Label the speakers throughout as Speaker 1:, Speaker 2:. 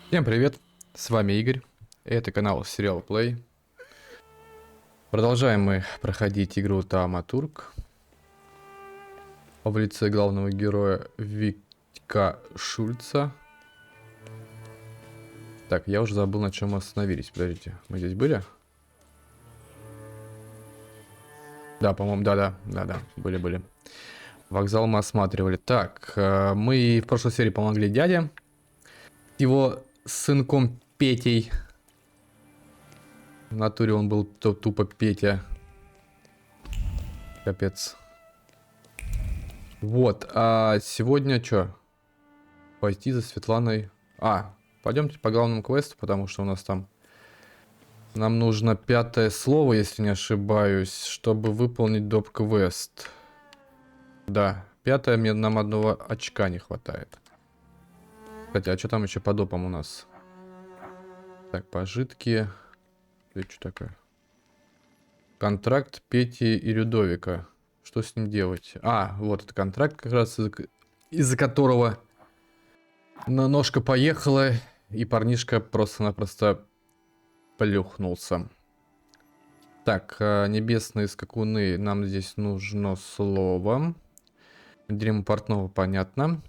Speaker 1: Всем привет, с вами Игорь, это канал Сериал Play. Продолжаем мы проходить игру Thaumaturge в лице главного героя Витька Шульца. Так, я уже забыл, на чем мы остановились. Подождите, мы здесь были? Да, по-моему, да, были. Вокзал мы осматривали. Так, мы в прошлой серии помогли дяде, его сынком Петей. В натуре он был тупо Петя. Капец. Вот, а сегодня что? Пойти за Светланой. Пойдемте по главному квесту, потому что у нас там... Нам нужно 5-е слово, если не ошибаюсь, чтобы выполнить доп-квест. Да, 5-е, нам одного очка не хватает. Кстати, а что там еще по допам у нас? Так, пожитки. Это что такое? Контракт Пети и Людовика. Что с ним делать? Вот это контракт, как раз из-за которого ножка поехала, и парнишка просто-напросто плюхнулся. Так, небесные скакуны. Нам здесь нужно слово. Дрему портного, понятно.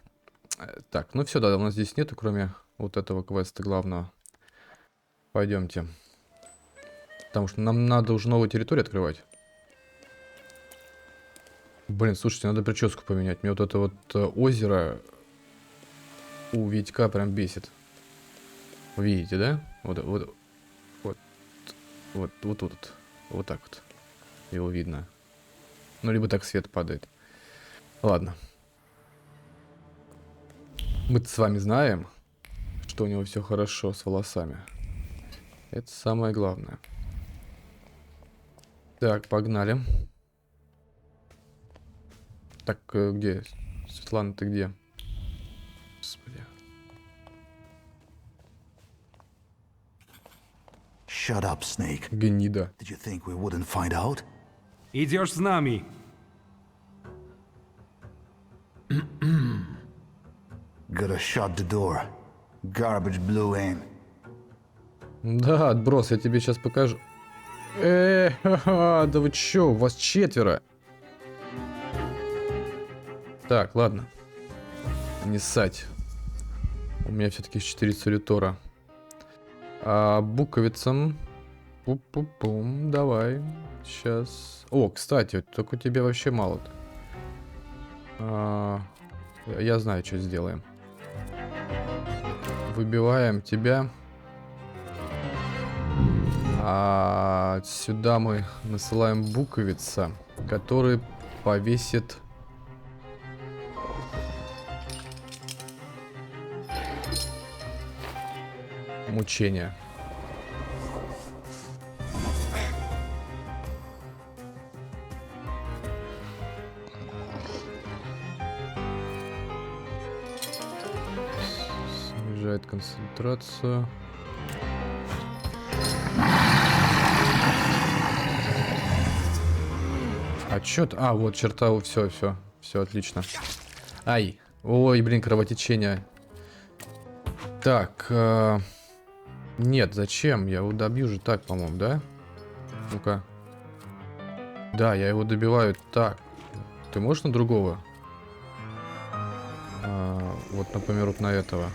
Speaker 1: Так, ну все, да, у нас здесь нету, кроме вот этого квеста главного. Пойдемте. Потому что нам надо уже новую территорию открывать. Блин, слушайте, надо прическу поменять. Мне вот это вот озеро у Витька прям бесит. Видите, да? Вот так вот. Его видно. Ну, либо так свет падает. Ладно. Мы-то с вами знаем, что у него все хорошо с волосами. Это самое главное. Так, погнали. Так, где? Светлана, ты где? Господи.
Speaker 2: Shut up, Snake.
Speaker 1: Гнида.
Speaker 2: Did you think we wouldn't find out?
Speaker 3: Идешь с нами.
Speaker 2: Gotta shut the door. Garbage blew in.
Speaker 1: Да, отброс, я тебе сейчас покажу. Да вы чё, вас 4. Так, ладно. Не ссать. У меня все-таки 4 солитора. Буковицам. Пум-пум-пум, давай. Сейчас. О, кстати, только у тебя вообще мало. Я знаю, что сделаем. Выбиваем тебя. Сюда мы насылаем буковица, который повесит... мучения. Снижает концентрацию. Отчет. Вот черта. Все отлично. Ай. Ой, блин, кровотечение. Так. Нет, зачем? Я его добью же так, по-моему, да? Ну-ка. Да, я его добиваю так. Ты можешь на другого? Вот, например, вот на этого.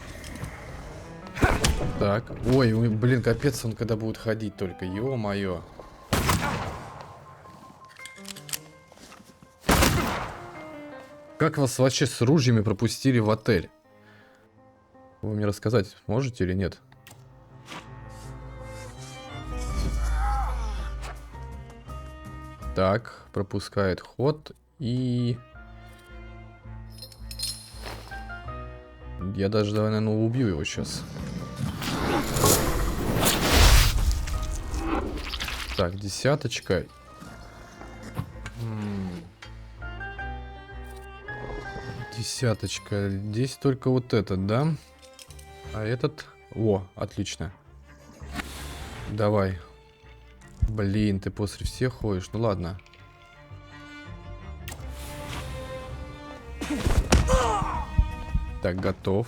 Speaker 1: Так. Ой, блин, капец, он когда будет ходить только. Ё-моё. Как вас вообще с ружьями пропустили в отель? Вы мне рассказать можете или нет? Так, пропускает ход и... Я даже, наверное, убью его сейчас. Так, 10-очка. Десяточка. Здесь только вот этот, да? А этот... О, отлично. Давай. Блин, ты после всех ходишь. Ну ладно. Так, готов.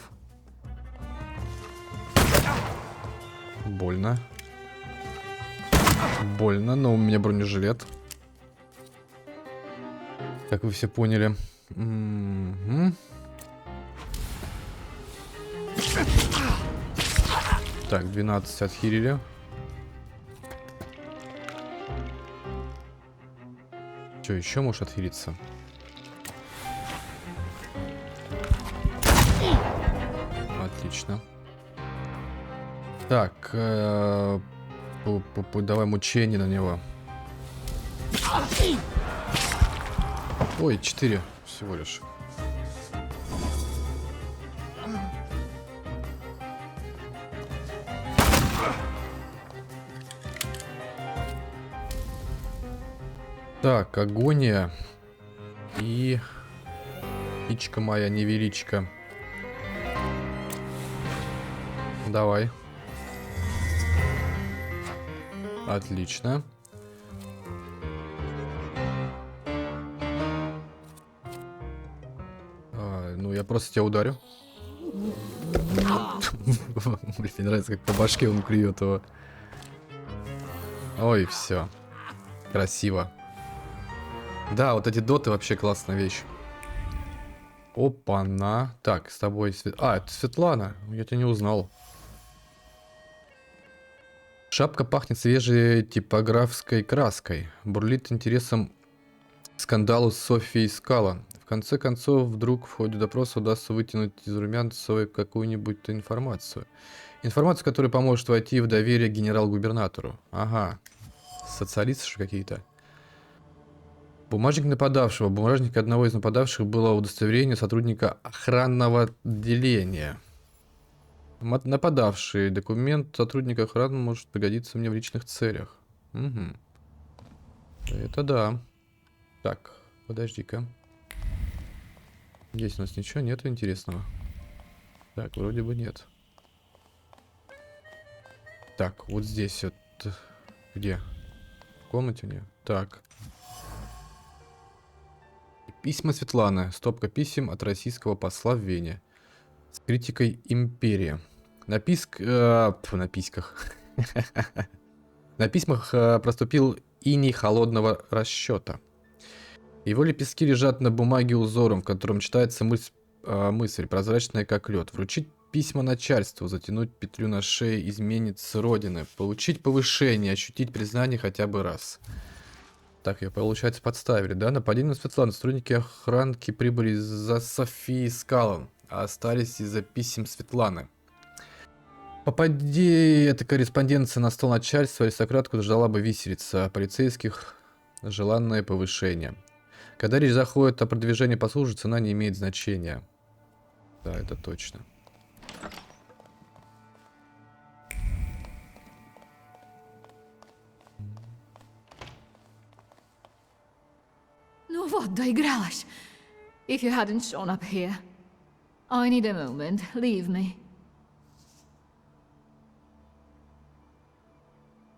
Speaker 1: Больно. Больно, но у меня бронежилет. Как вы все поняли. Так, 12 отхилили. Что, еще можешь отхилиться? Отлично. Так, давай мучение на него. Ой, 4 всего лишь. Так, агония и птичка моя невеличка. Давай. Отлично. Ну, я просто тебя ударю. Блин, мне нравится, как по башке он клюет его. Ой, все. Красиво. Да, вот эти доты вообще классная вещь. Опа-на. Так, с тобой... А, это Светлана. Я тебя не узнал. Шапка пахнет свежей типографской краской. Бурлит интересом скандалу с Софией Скала. В конце концов, вдруг в ходе допроса удастся вытянуть из Румянцевой какую-нибудь информацию. Информацию, которая поможет войти в доверие к генерал-губернатору. Ага. Социалисты же какие-то. Бумажник нападавшего. Бумажник одного из нападавших было удостоверение сотрудника охранного отделения. Нападавший. Документ сотрудника охраны может пригодиться мне в личных целях. Угу. Это да. Так, подожди-ка. Здесь у нас ничего нет интересного. Так, вроде бы нет. Так, вот здесь вот. Где? В комнате у нее? Так. Письма Светланы. Стопка писем от российского посла в Вене. С критикой империи. На письках. На письмах проступил иней холодного расчета. Его лепестки лежат на бумаге узором, в котором читается мысль, прозрачная как лед. Вручить письма начальству, затянуть петлю на шее изменницы родины, получить повышение, ощутить признание хотя бы раз. Так, ее, получается, подставили, да? Нападение на Светлану. Сотрудники охранки прибыли за Софией Скалом, а остались из-за писем Светланы. Попади эта корреспонденция на стол начальства, аристократку ждала бы виселица, а полицейских желанное повышение. Когда речь заходит о продвижении по службе, цена не имеет значения. Да, это точно.
Speaker 4: Ну вот, доигралась. If you hadn't shown up here. I need a moment. Leave me.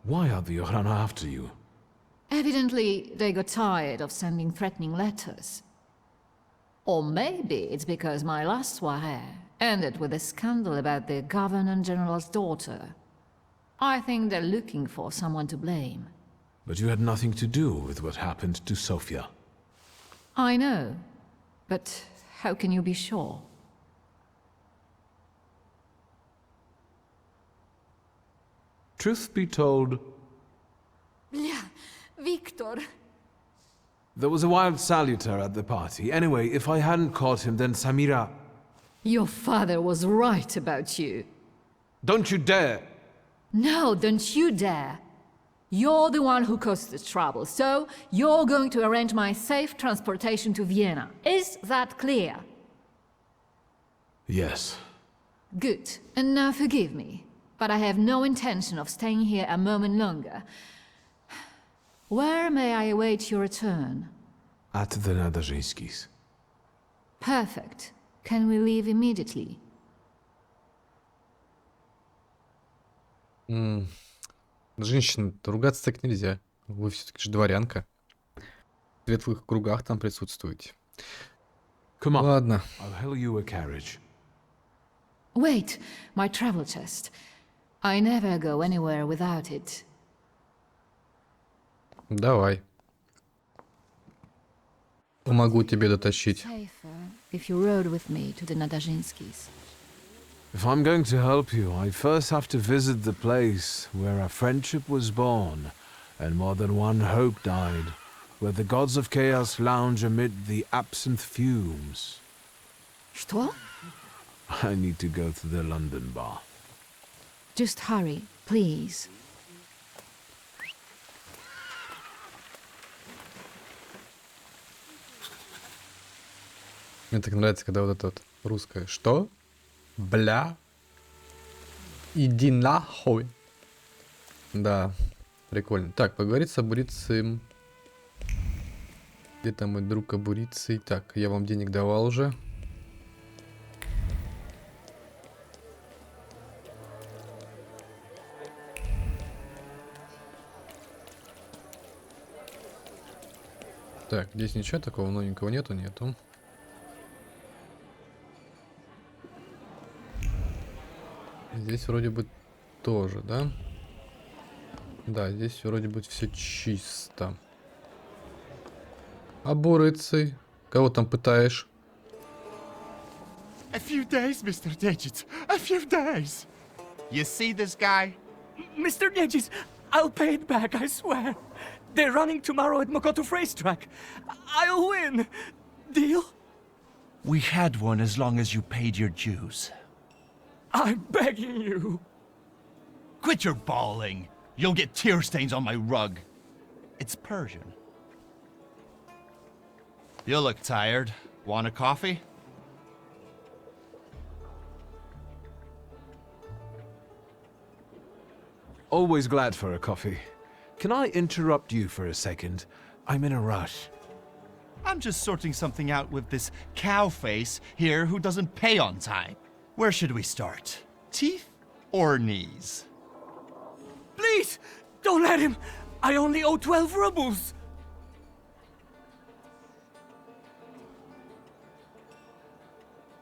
Speaker 3: Why are the Охрана after you?
Speaker 4: Evidently, they got tired of sending threatening letters. Or maybe it's because my last soirée ended with a scandal about the Governor-General's daughter. I think they're looking for someone to blame.
Speaker 3: But you had nothing to do with what happened to Sofia.
Speaker 4: I know, but how can you be sure?
Speaker 3: Truth be told,
Speaker 4: Bля, Victor.
Speaker 3: there was a wild saluter at the party. Anyway, if I hadn't caught him, then Samira...
Speaker 4: Your father was right about you.
Speaker 3: Don't you dare!
Speaker 4: No, don't you dare. You're the one who caused the trouble, so you're going to arrange my safe transportation to Vienna. Is that clear?
Speaker 3: Yes.
Speaker 4: Good. And now forgive me, but I have no intention of staying here a moment longer. Where may I await your return?
Speaker 3: At the Nadezhinskis.
Speaker 4: Perfect. Can we leave immediately?
Speaker 1: Женщина, ругаться так нельзя. Вы все-таки же дворянка. В светлых кругах там присутствуете.
Speaker 3: Come on.
Speaker 1: Ладно.
Speaker 3: I'll hail you a carriage.
Speaker 4: Wait, my travel chest. I never go anywhere without it.
Speaker 1: Давай. Помогу тебе дотащить.
Speaker 4: Safer if you rode with me to the Nadazhinskis.
Speaker 3: If I'm going to help you, I first have to visit the place where a friendship was born and more than one hope died, where the gods of chaos lounge amid the absinthe fumes.
Speaker 4: Что?
Speaker 3: I need to go to the London bar.
Speaker 4: Just hurry, please.
Speaker 1: Мне так нравится, когда вот это вот русское. Что? Бля. Иди нахуй. Да, прикольно. Так, поговорить с Абурицей. Где там мой друг Абурицей? Так, я вам денег давал уже. Так, здесь ничего такого новенького нету. Здесь вроде бы тоже, да? Да, здесь вроде бы все чисто. А бурыцы? Кого там пытаешь?
Speaker 5: A few days, Mr. Digits. A few days. You see this guy?
Speaker 6: Mr. Negis, I'll pay it back, I swear. They're running tomorrow at Mokoto Racetrack. I'll win. Deal?
Speaker 5: We had one as long as you paid your dues.
Speaker 6: I'm begging you.
Speaker 5: Quit your bawling. You'll get tear stains on my rug. It's Persian. You look tired. Want a coffee?
Speaker 3: Always glad for a coffee. Can I interrupt you for a second? I'm in a rush.
Speaker 5: I'm just sorting something out with this cow face here who doesn't pay on time. Where should we start? Teeth or knees?
Speaker 6: Please, don't let him. I only owe 12 rubles.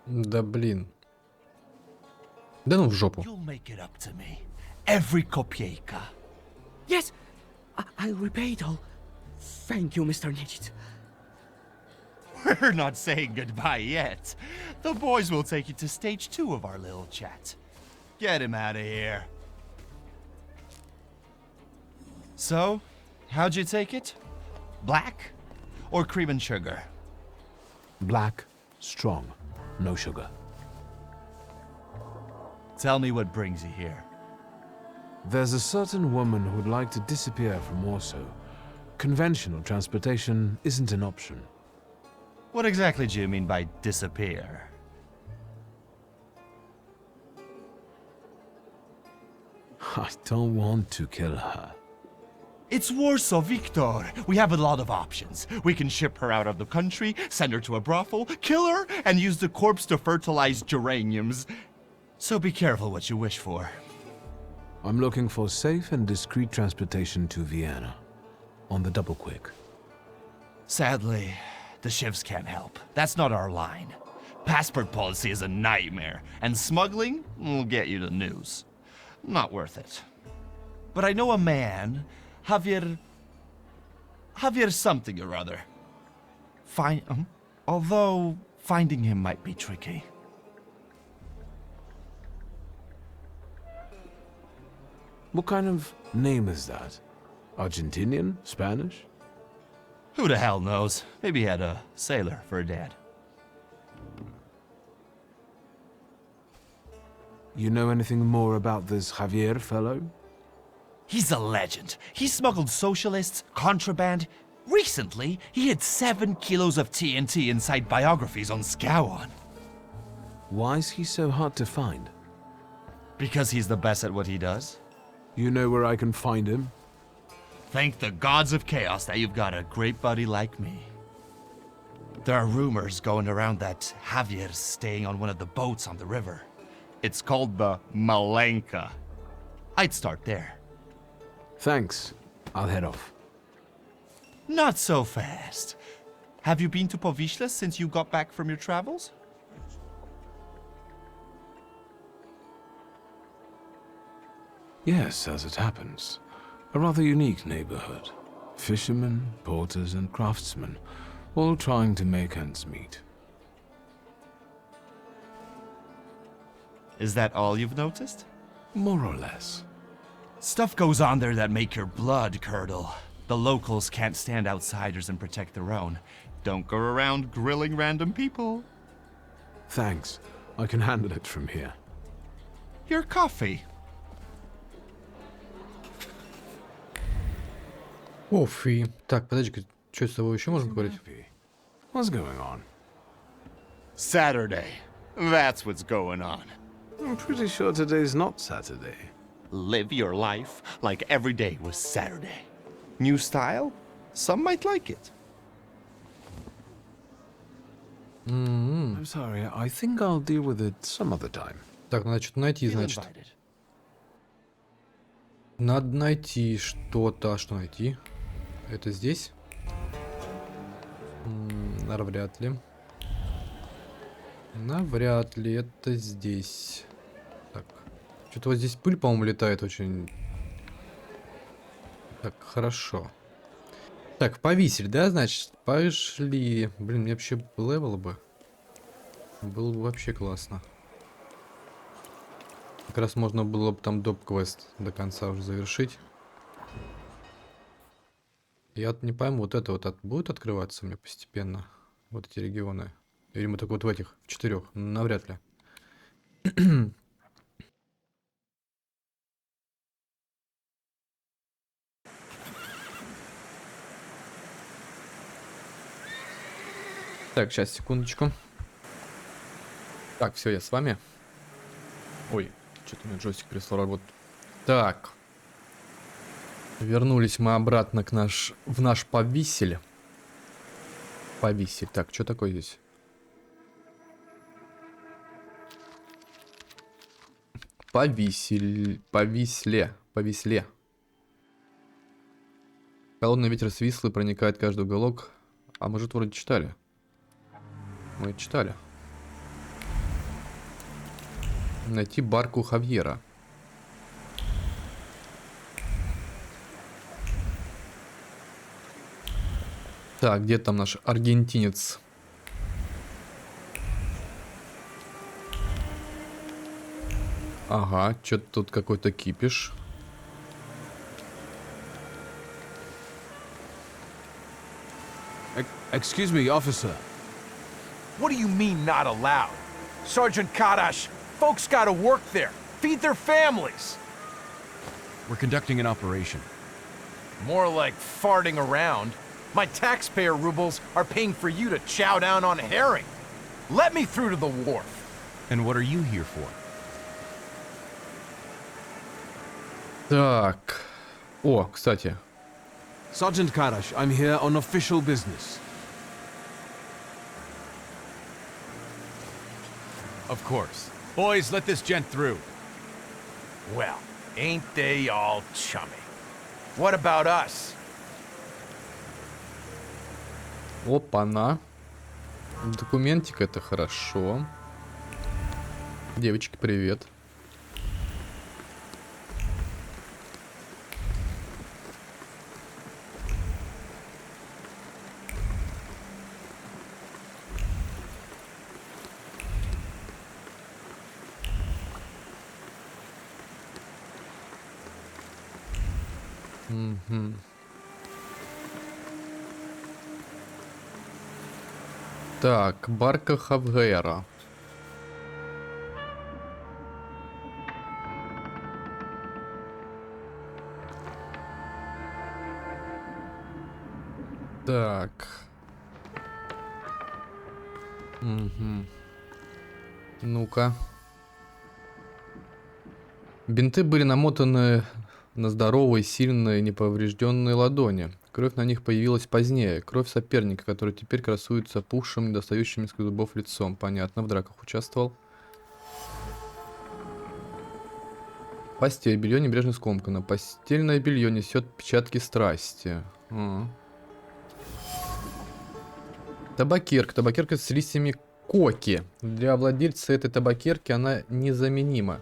Speaker 1: Да блин. Да ну в жопу.
Speaker 5: You'll make it up to me. Every kopeyka.
Speaker 6: Yes, I'll repay it all. Thank you, Mr. Negis.
Speaker 5: We're not saying goodbye yet. The boys will take you to stage 2 of our little chat. Get him out of here. So, how'd you take it? Black or cream and sugar?
Speaker 3: Black, strong, no sugar.
Speaker 5: Tell me what brings you here.
Speaker 3: There's a certain woman who'd like to disappear from Warsaw. Conventional transportation isn't an option.
Speaker 5: What exactly do you mean by disappear?
Speaker 3: I don't want to kill her.
Speaker 5: It's Warsaw, Victor. We have a lot of options. We can ship her out of the country, send her to a brothel, kill her, and use the corpse to fertilize geraniums. So be careful what you wish for.
Speaker 3: I'm looking for safe and discreet transportation to Vienna. On the double quick.
Speaker 5: Sadly, the shivs can't help. That's not our line. Passport policy is a nightmare, and smuggling will get you the news. Not worth it. But I know a man, Javier something or other. Although finding him might be tricky.
Speaker 3: What kind of name is that? Argentinian? Spanish?
Speaker 5: Who the hell knows? Maybe he had a sailor for a dad.
Speaker 3: You know anything more about this Javier fellow?
Speaker 5: He's a legend. He smuggled socialists, contraband. Recently, he hid 7 kilos of TNT inside biographies on Scowan.
Speaker 3: Why is he so hard to find?
Speaker 5: Because he's the best at what he does.
Speaker 3: You know where I can find him?
Speaker 5: Thank the gods of chaos that you've got a great buddy like me. There are rumors going around that Javier's staying on one of the boats on the river. It's called the Malenka. I'd start there.
Speaker 3: Thanks. I'll head off.
Speaker 5: Not so fast. Have you been to Povishla since you got back from your travels?
Speaker 3: Yes, as it happens. A rather unique neighborhood. Fishermen, porters, and craftsmen, all trying to make ends meet.
Speaker 5: Is that all you've noticed?
Speaker 3: More or less.
Speaker 5: Stuff goes on there that make your blood curdle. The locals can't stand outsiders and protect their own. Don't go around grilling random people.
Speaker 3: Thanks. I can handle it from here.
Speaker 5: Your coffee.
Speaker 1: Кофе. Так, подожди-ка, что с тобой еще можно говорить?
Speaker 3: What's going on?
Speaker 5: Saturday. That's what's going on.
Speaker 3: I'm pretty sure today's not Saturday.
Speaker 5: Live your life like every day was Saturday. New style? Some might like it.
Speaker 3: I'm sorry, I think I'll deal with it some other time.
Speaker 1: Так, надо что-то найти,
Speaker 5: Feel
Speaker 1: значит.
Speaker 5: invited.
Speaker 1: Надо найти что-то. А что найти? Это здесь? Навряд ли. Навряд ли это здесь. Так. Что-то вот здесь пыль, по-моему, летает очень... Так, хорошо. Так, повесили, да, значит? Пошли. Блин, мне вообще левел бы. Было бы вообще классно. Как раз можно было бы там доп-квест до конца уже завершить. Я вот не пойму, вот это вот будет открываться мне постепенно? Вот эти регионы. Или мы только вот в этих, в 4? Навряд ли. Так, сейчас, секундочку. Так, все, я с вами. Ой, что-то у меня джойстик перестал работать. Так. Вернулись мы обратно в наш повисель. Повисель. Так, что такое здесь? Повисле. Холодный ветер с Вислы проникает в каждый уголок. А мы же вроде читали. Мы читали. Найти барку Хавьера. Так, где там наш аргентинец? Ага, что-то тут какой-то кипиш.
Speaker 3: Excuse me, officer.
Speaker 7: What do you mean not allowed? Sergeant Kadash, folks gotta work there, feed their families.
Speaker 8: We're conducting an operation.
Speaker 7: More like farting around. My taxpayer rubles are paying for you to chow down on herring. Let me through to the wharf.
Speaker 8: And what are you here for?
Speaker 1: Так. О, кстати.
Speaker 3: Sergeant Karash, I'm here on official business.
Speaker 8: Of course. Boys, let this gent through.
Speaker 7: Well, ain't they all chummy? What about us?
Speaker 1: Опа-на. Документик, это хорошо. Девочки, привет. Угу. Так, барка Хавгера. Так. Угу. Ну-ка. Бинты были намотаны на здоровой, сильной, неповрежденной ладони. Кровь на них появилась позднее. Кровь соперника, который теперь красуется опухшим, недостающим из зубов лицом. Понятно, в драках участвовал. Постель. Белье небрежно скомкано. Постельное белье несет отпечатки страсти. Табакерка. Табакерка с листьями коки. Для владельца этой табакерки она незаменима.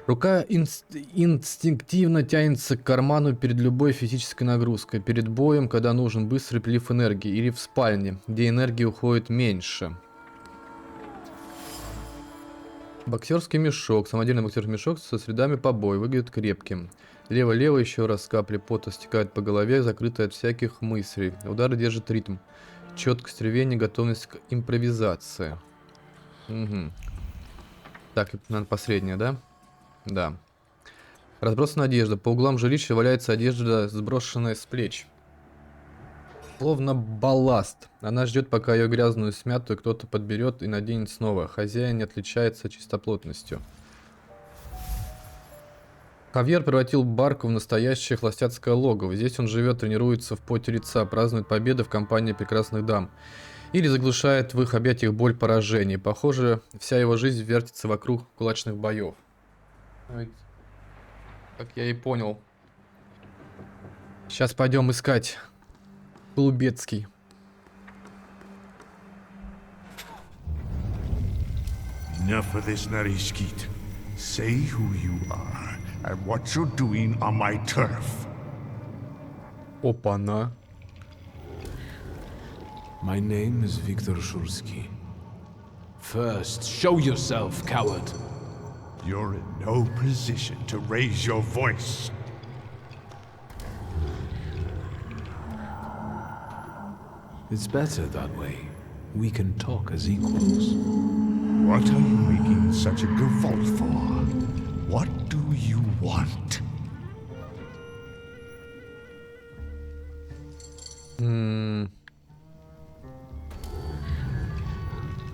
Speaker 1: Рука инстинктивно тянется к карману перед любой физической нагрузкой, перед боем, когда нужен быстрый прилив энергии, или в спальне, где энергии уходит меньше. Боксерский мешок. Самодельный боксерский мешок со следами побоя. Выглядит крепким. Лево-лево, еще раз капли пота стекают по голове, закрытые от всяких мыслей. Удары держат ритм. Четкость рвения, готовность к импровизации. Угу. Так, наверное, последняя, да? Да. Разбросана одежда. По углам жилища валяется одежда, сброшенная с плеч. Словно балласт. Она ждет, пока ее грязную смятую кто-то подберет и наденет снова. Хозяин не отличается чистоплотностью. Хавьер превратил барку в настоящее холостяцкое логово. Здесь он живет, тренируется в поте лица, празднует победы в компании прекрасных дам. Или заглушает в их объятиях боль поражений. Похоже, вся его жизнь вертится вокруг кулачных боев. Как я и понял. Сейчас пойдем искать Полубецкий.
Speaker 2: Enough of this Narishkit. Say who you are and what you're doing on my turf.
Speaker 1: Опа-на.
Speaker 3: My name is Viktor Shursky. First, show yourself, coward.
Speaker 2: You're in no position to raise your voice.
Speaker 3: It's better that way. We can talk as equals.
Speaker 2: What are you making such a gavolt for? What do you want?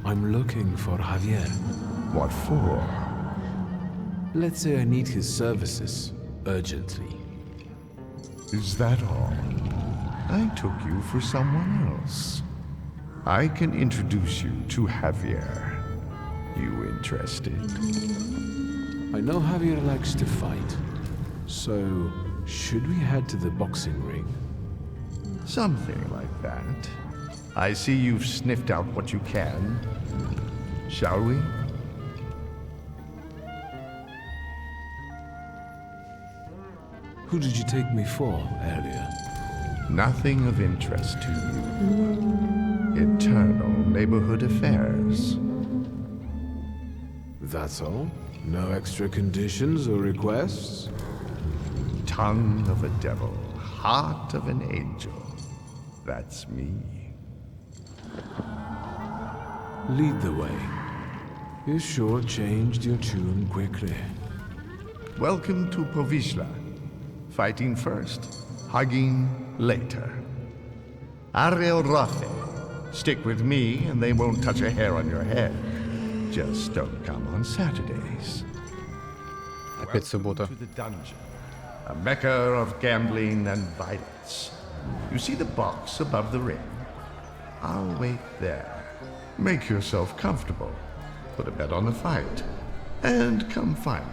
Speaker 3: I'm looking for Javier.
Speaker 2: What for?
Speaker 3: Let's say I need his services urgently.
Speaker 2: Is that all? I took you for someone else. I can introduce you to Javier. You interested?
Speaker 3: I know Javier likes to fight. So, should we head to the boxing ring?
Speaker 2: Something like that. I see you've sniffed out what you can. Shall we?
Speaker 3: Who did you take me for earlier?
Speaker 2: Nothing of interest to you. Internal neighborhood affairs.
Speaker 3: That's all? No extra conditions or requests?
Speaker 2: Tongue of a devil, heart of an angel. That's me.
Speaker 3: Lead the way. You sure changed your tune quickly.
Speaker 2: Welcome to Povishla. Fighting first, hugging later. Ariel Rafe. Stick with me and they won't touch a hair on your head. Just don't come on Saturdays.
Speaker 1: Опять суббота.
Speaker 2: To the dungeon. A mecca of gambling and violence. You see the box above the ring? I'll wait there. Make yourself comfortable. Put a bet on the fight. And come find me.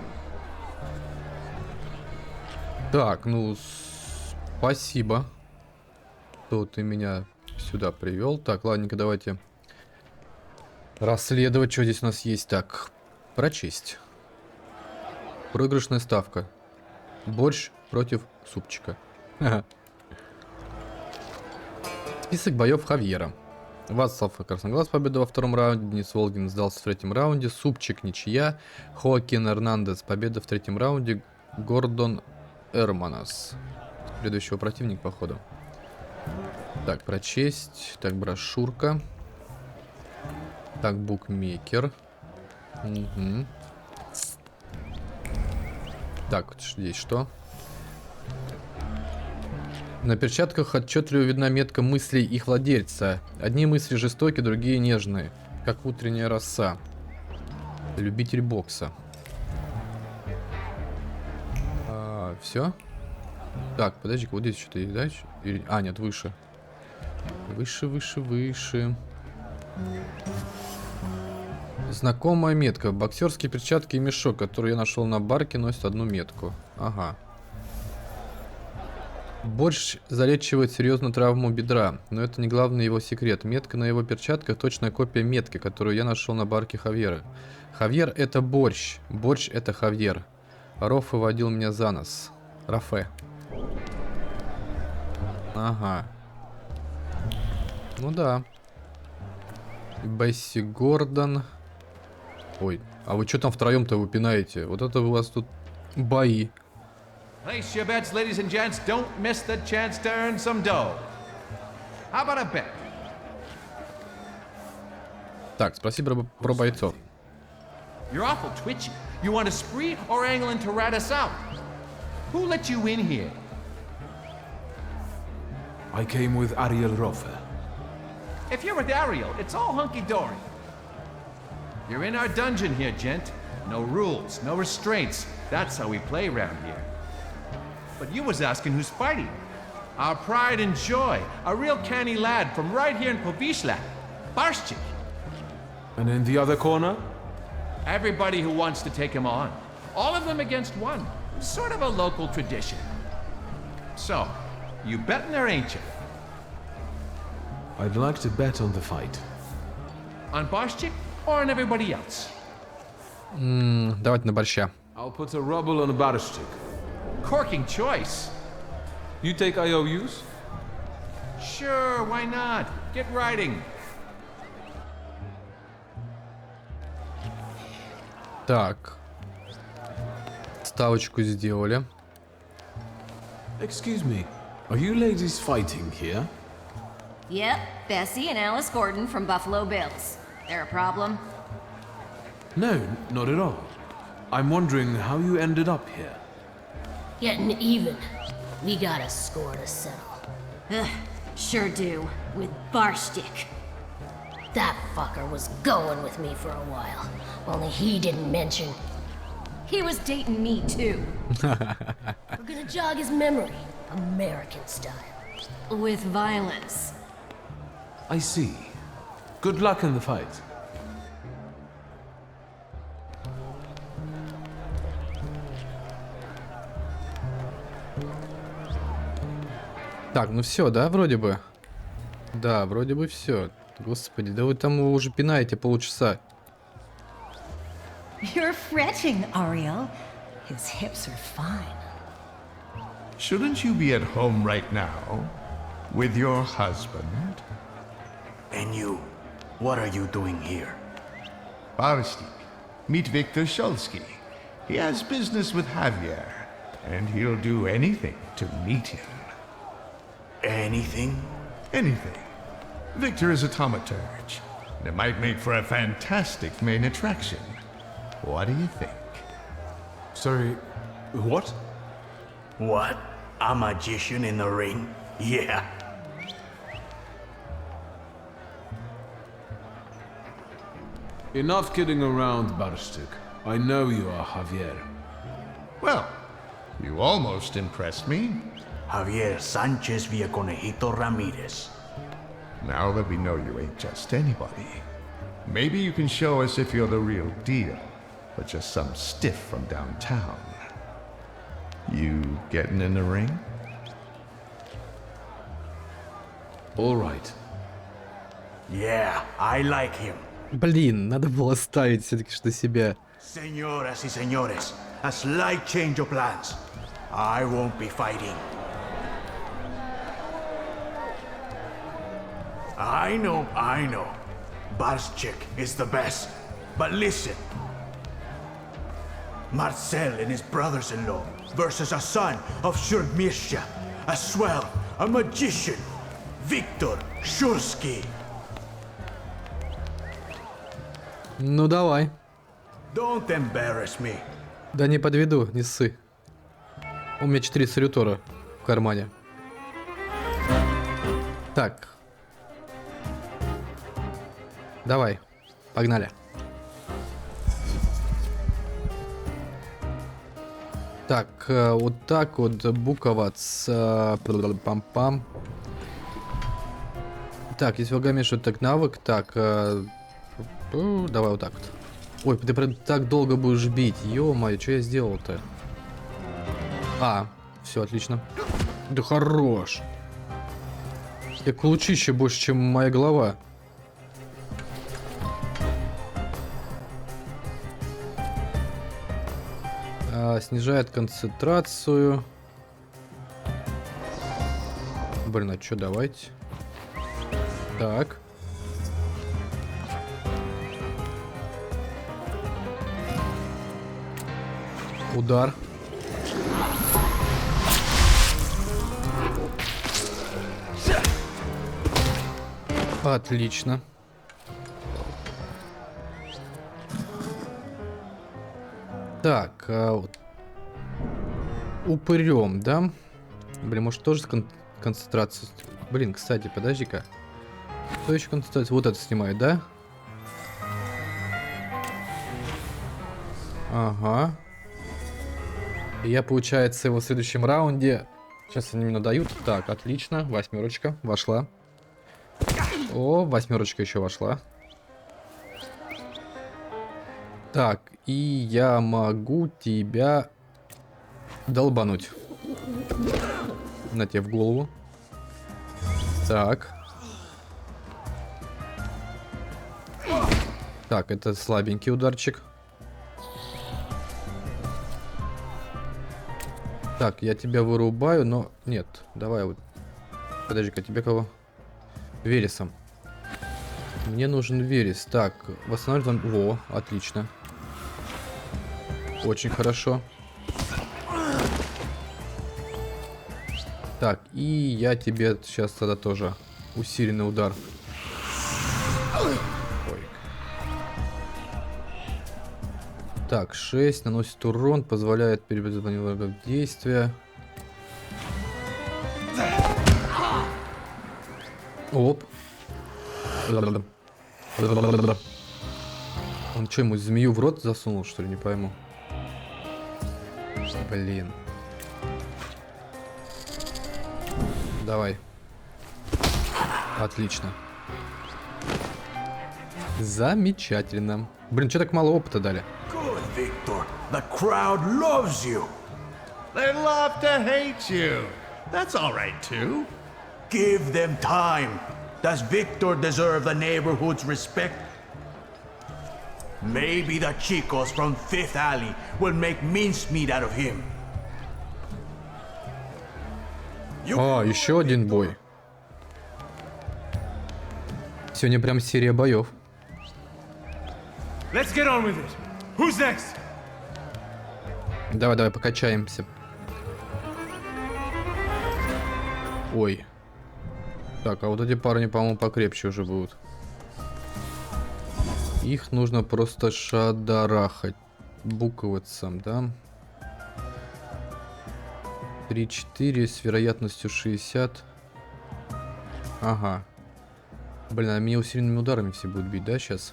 Speaker 1: Так, ну, спасибо, что ты меня сюда привел. Так, ладненько, давайте расследовать, что здесь у нас есть. Так, прочесть. Проигрышная ставка. Борщ против супчика. Список боев Хавьера. Вацлав Красноглаз победа во втором раунде. Денис Волгин сдался в третьем раунде. Супчик ничья. Хоакин Эрнандес победа в третьем раунде. Гордон Эрманас. Следующего противник, походу. Так, прочесть. Так, брошюрка. Так, букмекер. Угу. Так, здесь что? На перчатках отчетливо видна метка мыслей их владельца. Одни мысли жестокие, другие нежные. Как утренняя роса. Любитель бокса. Все? Так, подожди, вот здесь что-то есть, да? А, нет, выше. Выше, выше, выше. Знакомая метка. Боксерские перчатки и мешок, который я нашел на барке, носит одну метку. Ага. Борщ залечивает серьезную травму бедра, но это не главный его секрет. Метка на его перчатках точная копия метки, которую я нашел на барке Хавьера. Хавьер — это борщ, борщ — это Хавьер. Рофе водил меня за нос. Рафе. Ага. Ну да. Бесси Гордон. Ой, а вы что там втроем-то выпинаете? Вот это у вас тут бои.
Speaker 7: Place your bets, ladies and gents. Don't miss the chance to earn some dough. How about a bet?
Speaker 1: Так, спасибо про бойцов.
Speaker 7: You're awful twitchy. You want a spree or angling to rat us out? Who let you in here?
Speaker 3: I came with Ariel Rofe.
Speaker 7: If you're with Ariel, it's all hunky-dory. You're in our dungeon here, gent. No rules, no restraints. That's how we play around here. But you was asking who's fighting. Our pride and joy. A real canny lad from right here in Povishla. Barshchik.
Speaker 3: And in the other corner?
Speaker 7: Everybody who wants to take him on. All of them against one. Sort of a local tradition. So, you betting there, ain't you?
Speaker 3: I'd like to bet on the fight.
Speaker 7: On Barshchik or on everybody else?
Speaker 1: Давайте на борща.
Speaker 3: I'll put a ruble on a barishtik.
Speaker 7: Corking choice.
Speaker 3: You take IOUs?
Speaker 7: Sure, why not? Get riding.
Speaker 1: Так. Ставочку сделали.
Speaker 3: Excuse me, are you ladies fighting here?
Speaker 9: Yep, Bessie and Alice Gordon from Buffalo Bills. There a problem?
Speaker 3: No, not at all. I'm wondering how you ended up here.
Speaker 10: Getting even. We got a score to settle.
Speaker 9: Ugh, sure do. With Barshtik.
Speaker 10: That fucker was going with me for a while. Only he didn't mention.
Speaker 9: He was dating me too.
Speaker 10: We're gonna jog his memory. American style.
Speaker 9: With violence.
Speaker 3: I see. Good luck in the fight.
Speaker 1: Так, ну все, да, вроде бы? Да, вроде бы все. Господи, да вы там его уже пинаете полчаса.
Speaker 11: You're fretting, Ariel. His hips are fine.
Speaker 2: Shouldn't you be at home right now? With your husband?
Speaker 12: And you, what are you doing here?
Speaker 2: Barstik, meet Victor Shulsky. He has business with Javier, and he'll do anything to meet him.
Speaker 12: Anything?
Speaker 2: Anything. Victor is a Thaumaturge. It might make for a fantastic main attraction. What do you think?
Speaker 3: Sorry, what?
Speaker 12: What? A magician in the ring? Yeah.
Speaker 3: Enough kidding around, Barshtik. I know you are Javier.
Speaker 2: Well, you almost impressed me.
Speaker 12: Javier Sanchez Villaconejito Ramirez.
Speaker 2: Now that we know you ain't just anybody, maybe you can show us if you're the real deal, or just some stiff from downtown. You getting in the ring?
Speaker 3: All right.
Speaker 12: Yeah, I like him.
Speaker 1: Блин, надо было ставить все-таки что себя.
Speaker 12: Señoras y señores, a slight change of plans. I won't be fighting. I know. Barshchik is the best. But listen. Marcel and his brothers-in-law versus a son of Shurmirsha, a swell, a magician, Victor Shulsky.
Speaker 1: Ну давай.
Speaker 12: Don't embarrass me.
Speaker 1: Да не подведу, не ссы. У меня 4 салютора в кармане. Так. Давай, погнали. Так, вот так вот буковац. Пам-пам. Так, если врага мешает, так навык. Так, давай вот так вот. Ой, ты прям так долго будешь бить. Ё-моё, что я сделал-то? А, все, отлично. Да хорош. Я лучище больше, чем моя голова. снижает концентрацию. Блин, а что, давайте. Так. Удар. Отлично. Так, вот. Упырем, да? Блин, может тоже концентрацию... Блин, кстати, подожди-ка. Что еще концентрацию? Вот это снимает, да? Ага. Я, получается, его в следующем раунде... Сейчас они мне надают. Так, отлично. 8 вошла. О, 8 еще вошла. Так, и я могу тебя долбануть. На тебе в голову. Так. Так, это слабенький ударчик. Так, я тебя вырубаю, но... Нет, давай вот... Подожди-ка, тебе кого? Вересом. Мне нужен верес. Так, восстанавливаем... Во, отлично. Очень хорошо. Так, и я тебе сейчас тогда тоже усиленный удар. Ой. Так, 6 наносит урон, позволяет перевести врагов действия. Оп. Он что, ему змею в рот засунул, что ли? Не пойму. Блин. Давай. Отлично. Замечательно. Блин, что так мало опыта дали?
Speaker 12: Good, Victor. The crowd loves you.
Speaker 2: They love to hate you. That's all right, too.
Speaker 12: Give them time. Does Victor deserve the neighborhood's respect? Maybe the chicos from Fifth Alley will make mincemeat out of him.
Speaker 1: О, еще один бой. Сегодня прям серия боев.
Speaker 3: Let's get on with it. Who's next?
Speaker 1: Давай, давай, покачаемся. Ой. Так, а вот эти парни, по-моему, покрепче уже будут. Их нужно просто шадарахать. Буковаться, да? 3-4 с вероятностью 60. Ага. Блин, а меня усиленными ударами все будут бить, да, сейчас?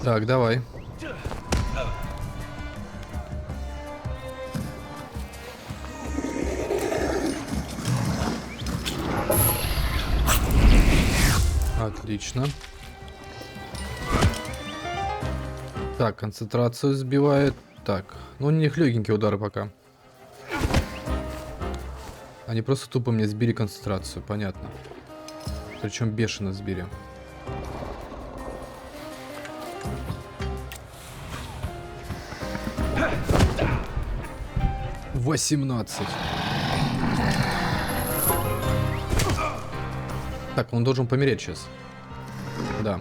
Speaker 1: Так, давай. Отлично. Так, концентрацию сбивает. Так, ну у них легенькие удары пока. Они просто тупо мне сбили концентрацию, понятно. Причем бешено сбили. — 18. Так, он должен помереть сейчас. Да.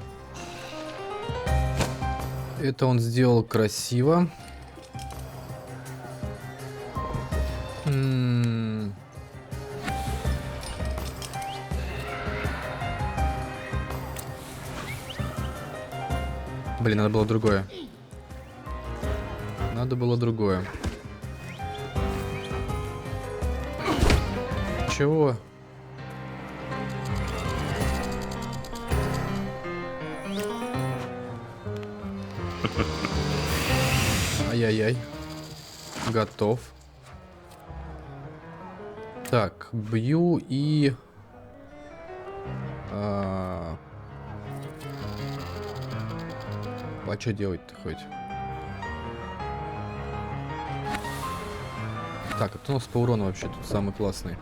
Speaker 1: Это он сделал красиво. Блин, надо было другое. Надо было другое. Чего? Ай-яй-яй. Готов. Так, бью и... А что делать-то хоть? Так, это у нас по урону вообще тут самый классный.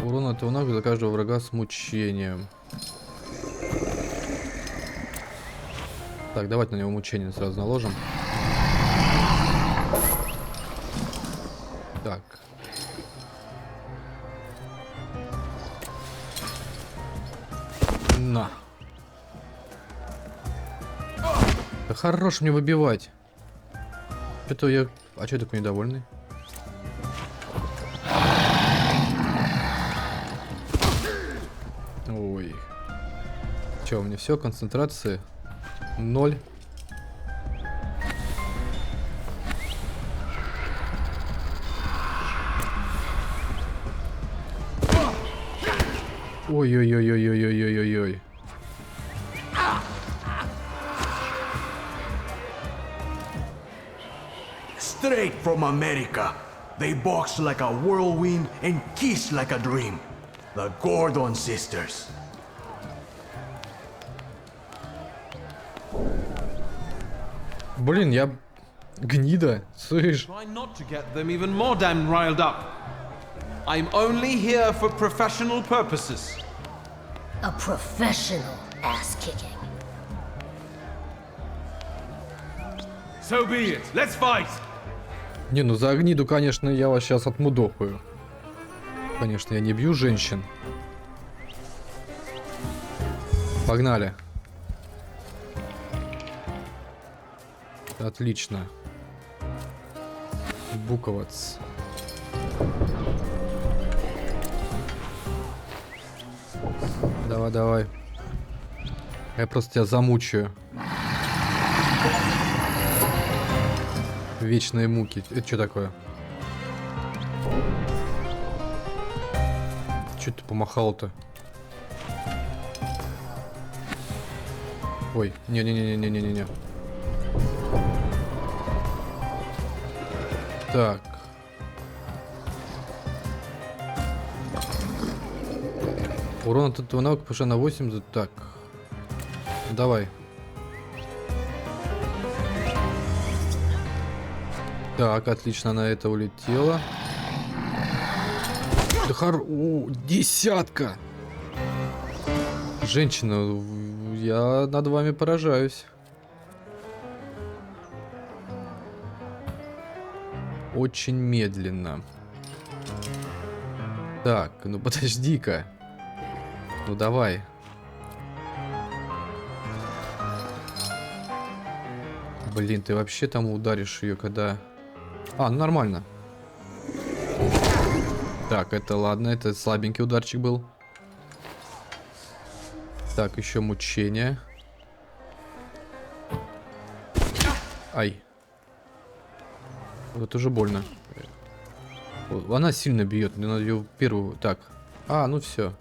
Speaker 1: Урон от навыка за каждого врага с мучением. Так, давайте на него мучение сразу наложим. Так. На. Да хорош мне выбивать. Это я... А что я такой недовольный? Ой. Че, у меня все, концентрации 0. Ой-ой-ой-ой-ой-ой-ой-ой-ой.
Speaker 12: Straight from America. They box like a whirlwind and kiss like a dream. The Gordon sisters.
Speaker 1: Блин, я гнида, слышь?
Speaker 7: Try not to get them even more damn riled up. I'm only here for professional purposes.
Speaker 10: A professional ass-kicking.
Speaker 7: So be it. Let's fight.
Speaker 1: Не, ну за гниду, конечно, я вас сейчас отмудохаю. Конечно, я не бью женщин. Погнали. Отлично. Буковац. Давай, давай. Я просто тебя замучаю. Вечные муки. Это что такое? Чё ты помахал-то? Ой, не-не-не-не-не-не-не. Так. Урон от этого навыка повышен на 8. Так. Давай. Так, отлично, на это улетела. Да десятка! Женщина, я над вами поражаюсь. Очень медленно. Так, ну подожди-ка. Ну давай. Блин, ты вообще там ударишь ее, когда... А, ну нормально. Так, это ладно, это слабенький ударчик был. Так, еще мучение. Ай. Вот уже больно. Она сильно бьет, мне надо ее первую... Так. А, ну все.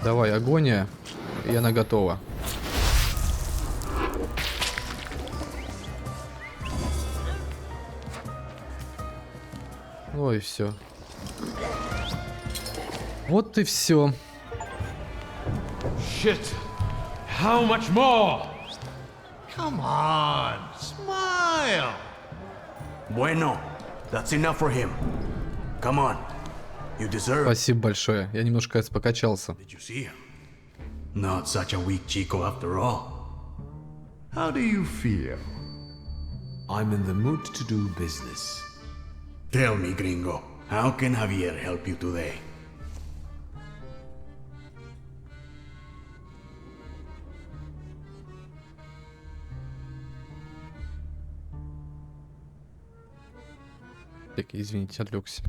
Speaker 1: Давай, агония. И она готова. Ой, все. Вот и все.
Speaker 7: Shit. How much more?
Speaker 2: Come on, smile.
Speaker 12: Bueno, that's enough for him. Come on. You deserve it.
Speaker 1: Спасибо большое. Я немножко покачался.
Speaker 12: Did you see him? Not such a weak chico after all.
Speaker 2: How do you feel?
Speaker 3: I'm in the mood to do business.
Speaker 12: Tell me, gringo, how can Javier help you today?
Speaker 1: Так, извините, отвлекся.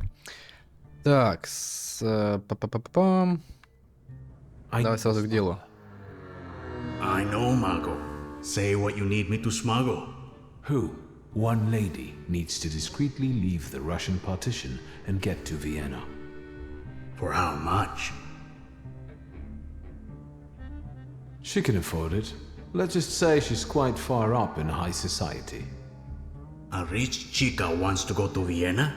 Speaker 1: Так, па-па-па-пам. Давай сразу к делу.
Speaker 12: I know, Mago. Say what you need me to smuggle.
Speaker 3: Who? One lady needs to discreetly leave the Russian partition and get to Vienna.
Speaker 12: For how much?
Speaker 3: She can afford it. Let's just say she's quite far up in high society.
Speaker 12: A rich chica wants to go to Vienna?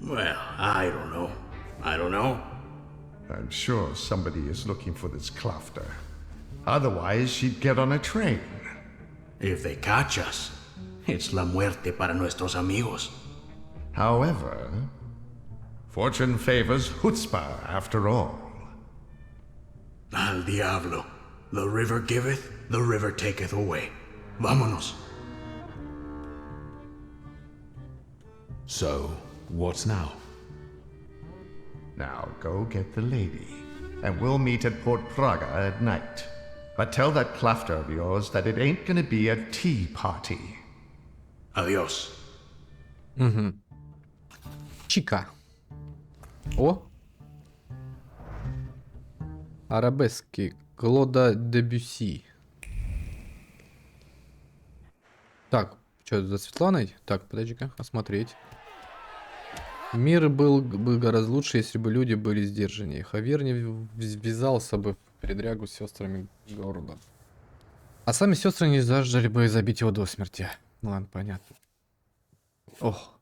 Speaker 12: Well, I don't know. I don't know.
Speaker 2: I'm sure somebody is looking for this Klafter. Otherwise, she'd get on a train.
Speaker 12: If they catch us, it's la muerte para nuestros amigos.
Speaker 2: However, fortune favors chutzpah after all.
Speaker 12: Al diablo. The river giveth, the river taketh away. Vámonos.
Speaker 3: So, what's now?
Speaker 2: Now go get the lady, and we'll meet at Port Praga at night. But tell that clafter of yours that it ain't gonna be a tea party.
Speaker 12: Adios.
Speaker 1: Угу. Чика. О! Арабески. Клода Дебюсси. Так, что за Светланой? Так, подожди-ка, осмотреть. Мир был бы гораздо лучше, если бы люди были сдержаннее. Хавьер не ввязался бы в передрягу с сестрами города. А сами сестры не заждали бы забить его до смерти. Ну ладно, понятно. Ох.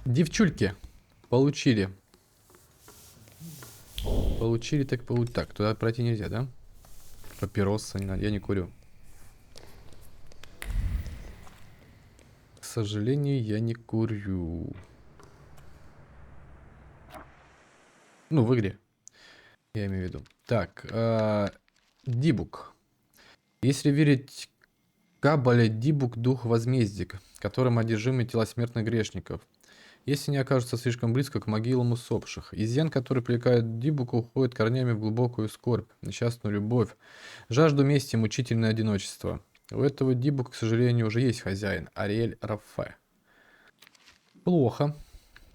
Speaker 1: Девчульки. Получили. Получили, так получили. Так, туда пройти нельзя, да? Папироса не надо. Я не курю. К сожалению, я не курю. Ну, в игре. Я имею в виду. Так, Дибук. Если верить Кабале, Дибук — дух возмездия, которым одержимы тела смертных грешников. Если не окажутся слишком близко к могилам усопших. Изъян, который привлекает Дибука, уходит корнями в глубокую скорбь, несчастную любовь, жажду мести и мучительное одиночество. У этого Дибука, к сожалению, уже есть хозяин. Ариэль Рафе. Плохо.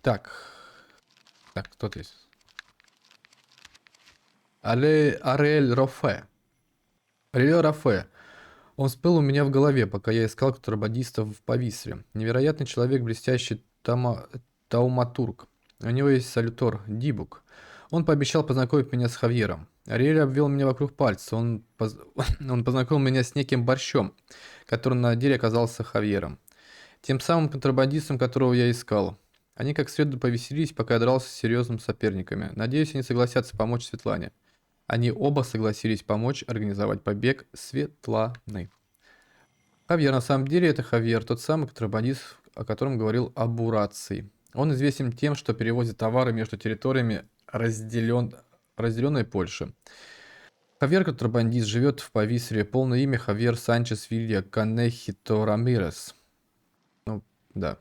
Speaker 1: Так. Так, кто здесь? Ариэль Рафе. Ариэль Рафе. Он всплыл у меня в голове, пока я искал контрабандистов в Повисле. Невероятный человек, блестящий Тауматург. У него есть салютор Дибук. Он пообещал познакомить меня с Хавьером. Ариэль обвел меня вокруг пальца. Он познакомил меня с неким борщом, который на деле оказался Хавьером. Тем самым контрабандистом, которого я искал. Они как следует повеселились, пока я дрался с серьезными соперниками. Надеюсь, они согласятся помочь Светлане. Они оба согласились помочь организовать побег Светланы. Хавьер, на самом деле, это Хавьер, тот самый контрабандист, о котором говорил Абураций. Он известен тем, что перевозит товары между территориями разделенной Польши. Хавьер контрабандист живет в Повисле. Полное имя Хавьер Санчес Вилья Канехито Рамирес. Ну, да.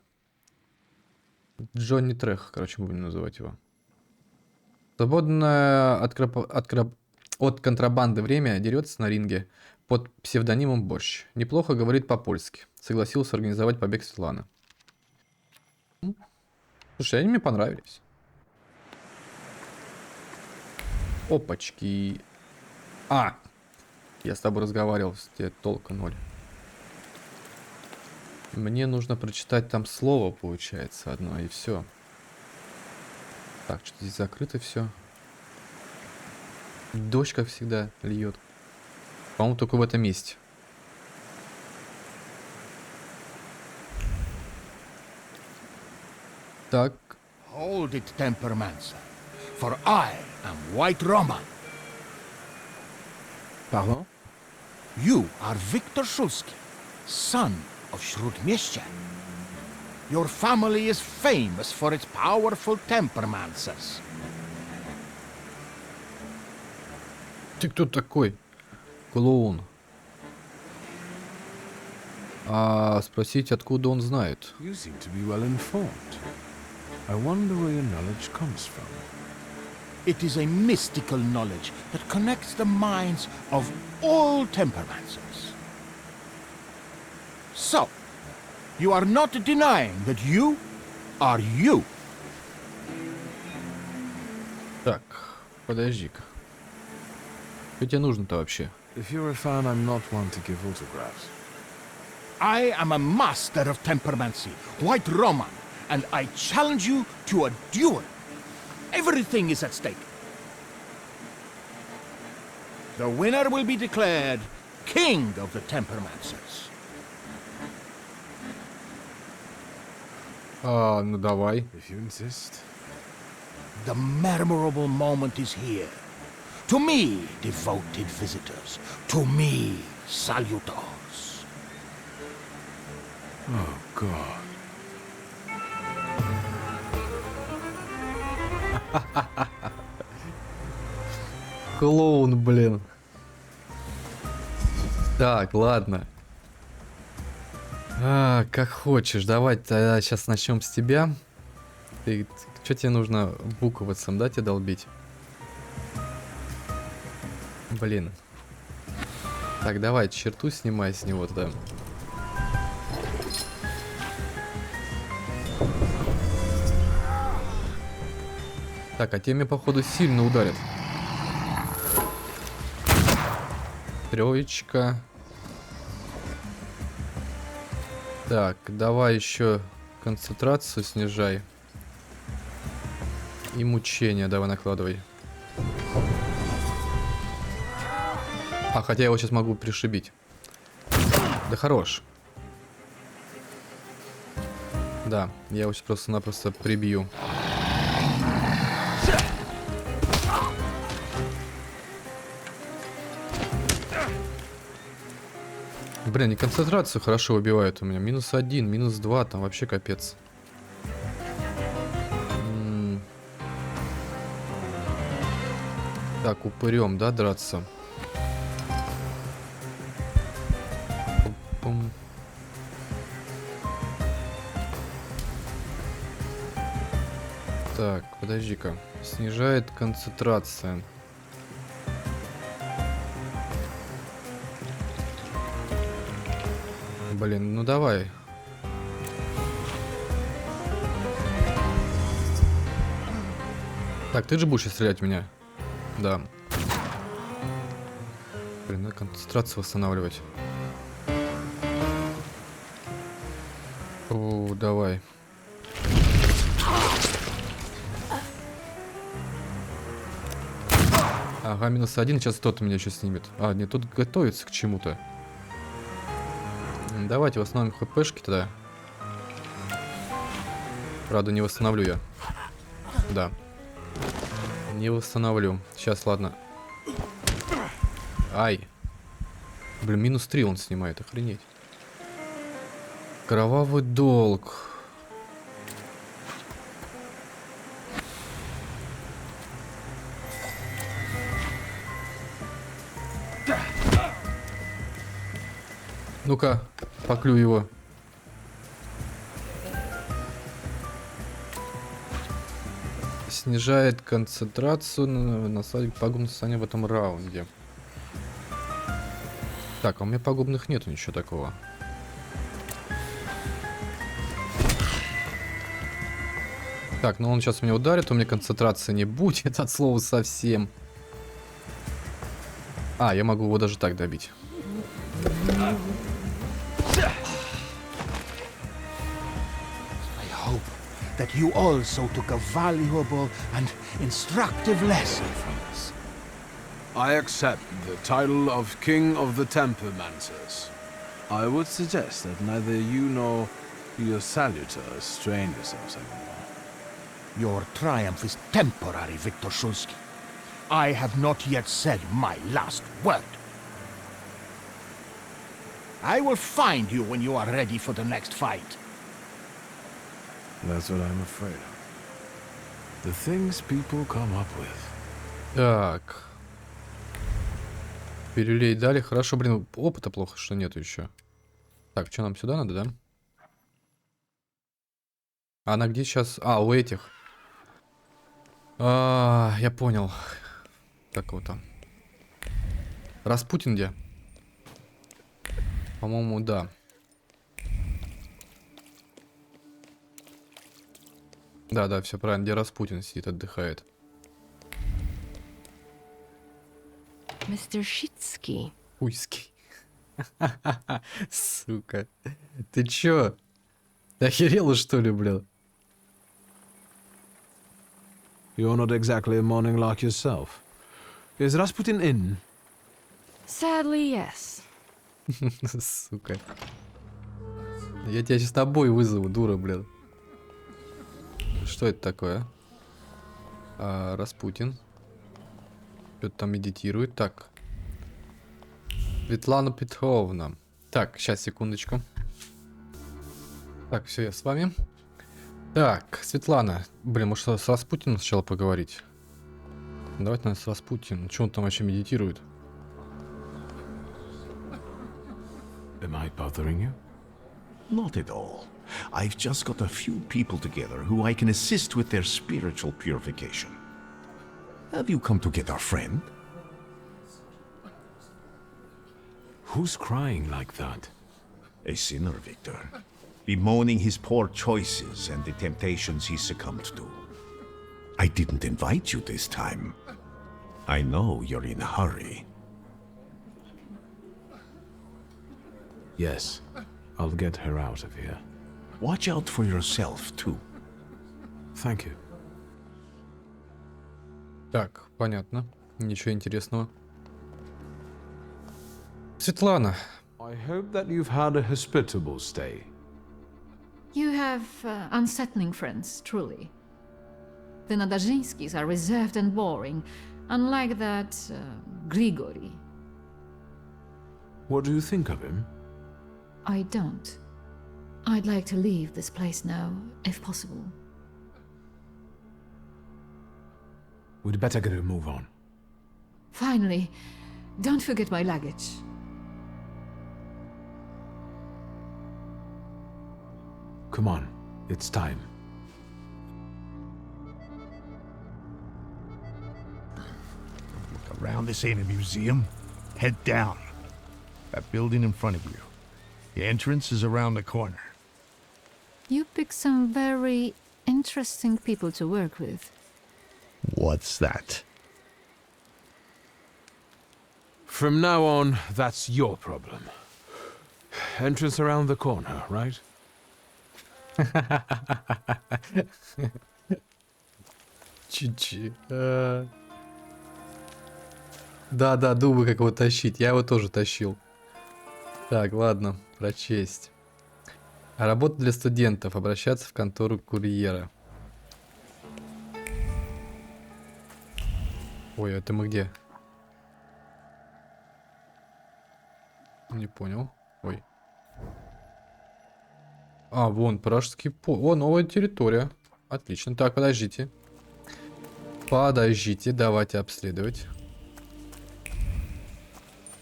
Speaker 1: Джонни Трех, короче, мы будем называть его. Свободное от контрабанды время дерется на ринге под псевдонимом Борщ. Неплохо говорит по-польски. Согласился организовать побег Светланы. Слушай, они мне понравились. Опачки. А! Я с тобой разговаривал, тебе толка ноль. Мне нужно прочитать там слово, получается, одно, и все. Так, что-то здесь закрыто все. Дождь, как всегда, льет. По-моему, только в этом месте. Так.
Speaker 12: Hold it, Tempermancer, for I am White Roman.
Speaker 3: Pardon?
Speaker 12: You are Victor Szulski, son of Śródmieścia. Your family is famous for its powerful Tempermancers.
Speaker 1: Ты кто такой? Клоун. А спросить, откуда он знает?
Speaker 3: You seem to be well informed. I wonder where your knowledge comes from.
Speaker 12: It is a mystical knowledge that connects the minds of all Tempermancers. So, you are not denying that you are you.
Speaker 1: Так, подожди-ка. Что тебе нужно-то вообще?
Speaker 3: If you're a fan, I'm not one to give autographs.
Speaker 12: I am a master of Tempermancy, White Roman, and I challenge you to a duel. Everything is at stake. The winner will be declared King of the Tempermancers.
Speaker 1: Ну давай.
Speaker 3: If you insist.
Speaker 12: The memorable moment is here. To me, devoted visitors. To me, salutors.
Speaker 3: Oh, God.
Speaker 1: Клоун, блин. Так, ладно. Как хочешь. Давай тогда сейчас начнем с тебя. Что тебе нужно буквицам, да, тебе долбить? Блин. Так, давай, черту снимай с него тогда. Так, а те меня, походу, сильно ударят. Троечка. Так, давай еще концентрацию снижай. И мучения давай накладывай. А, хотя я его сейчас могу пришибить. Да хорош. Да, я его сейчас просто-напросто прибью. Блин, и концентрацию хорошо убивают у меня. -1, -2, там вообще капец. Так, упырем, да, драться? Пум. Так, подожди-ка. Снижает концентрация. Блин, ну давай. Так, ты же будешь стрелять в меня? Да. Блин, надо концентрацию восстанавливать. О, давай. Ага, -1, сейчас тот меня еще снимет. А, нет, тут готовится к чему-то. Давайте восстановим хпшки тогда. Правда, не восстановлю я. Да. Не восстановлю. Сейчас, ладно. Ай. Блин, -3 он снимает, охренеть. Кровавый долг. Ну-ка, поклю его. Снижает концентрацию на пагубное состояние в этом раунде. Так, а у меня пагубных нету ничего такого. Так, ну он сейчас меня ударит, у меня концентрации не будет от слова совсем. А, я могу его даже так добить.
Speaker 12: That you also took a valuable and instructive lesson from us.
Speaker 3: I accept the title of King of the Tempermancers. I would suggest that neither you nor your salutors strain yourselves anymore.
Speaker 12: Your triumph is temporary, Victor Shulsky. I have not yet said my last word. I will find you when you are ready for the next fight.
Speaker 3: That's what I'm afraid of. The things people come up with.
Speaker 1: Так. Перелей дали. Хорошо, блин, опыта плохо, что нету еще. Так, что нам сюда надо, да? Она где сейчас? А, у этих. Я понял. Как его там? Распутин где? По-моему, да. Да, все правильно. Где Распутин сидит, отдыхает.
Speaker 13: Мистер Шицкий.
Speaker 1: Уйский. Сука. Ты чё? Ты охерела, что ли, блин?
Speaker 3: You're not exactly a morning lark yourself. Is Rasputin in?
Speaker 13: Sadly, yes.
Speaker 1: Сука. Я тебя сейчас тобой вызову, дура, блин. Что это такое? Распутин. Что-то там медитирует. Так. Светлана Петровна. Так, сейчас, секундочку. Так, все, я с вами. Так, Светлана. Блин, может с Распутиным сначала поговорить? Давайте, наверное, с Распутиным. Что он там вообще медитирует?
Speaker 3: Am I bothering you?
Speaker 12: Not at all. I've just got a few people together who I can assist with their spiritual purification. Have you come to get our friend?
Speaker 3: Who's crying like that?
Speaker 12: A sinner, Victor. Bemoaning his poor choices and the temptations he succumbed to. I didn't invite you this time. I know you're in a hurry.
Speaker 3: Yes, I'll get her out of here.
Speaker 12: Watch out for yourself, too.
Speaker 3: Thank you.
Speaker 1: Так, понятно. Ничего интересного. Светлана.
Speaker 3: I hope that you've had a hospitable stay.
Speaker 4: You have unsettling friends, truly. The Nadazhinskis are reserved and boring, unlike that Grigory.
Speaker 3: What do you think of him?
Speaker 4: I don't. I'd like to leave this place now, if possible.
Speaker 3: We'd better get a move on.
Speaker 4: Finally, don't forget my luggage.
Speaker 3: Come on, it's time.
Speaker 2: Look around, this ain't a museum. Head down. That building in front of you. The entrance is around the corner.
Speaker 4: You pick some very interesting people to work with.
Speaker 2: What's that?
Speaker 3: From now on, that's your problem. Entrance around the corner, right?
Speaker 1: Чичи. Да, думаю, как его тащить. Я его тоже тащил. Так, ладно, прочесть. Работа для студентов. Обращаться в контору курьера. Ой, это мы где? Не понял. Ой. А, вон, пражский О, новая территория. Отлично. Так, подождите. Подождите, давайте обследовать.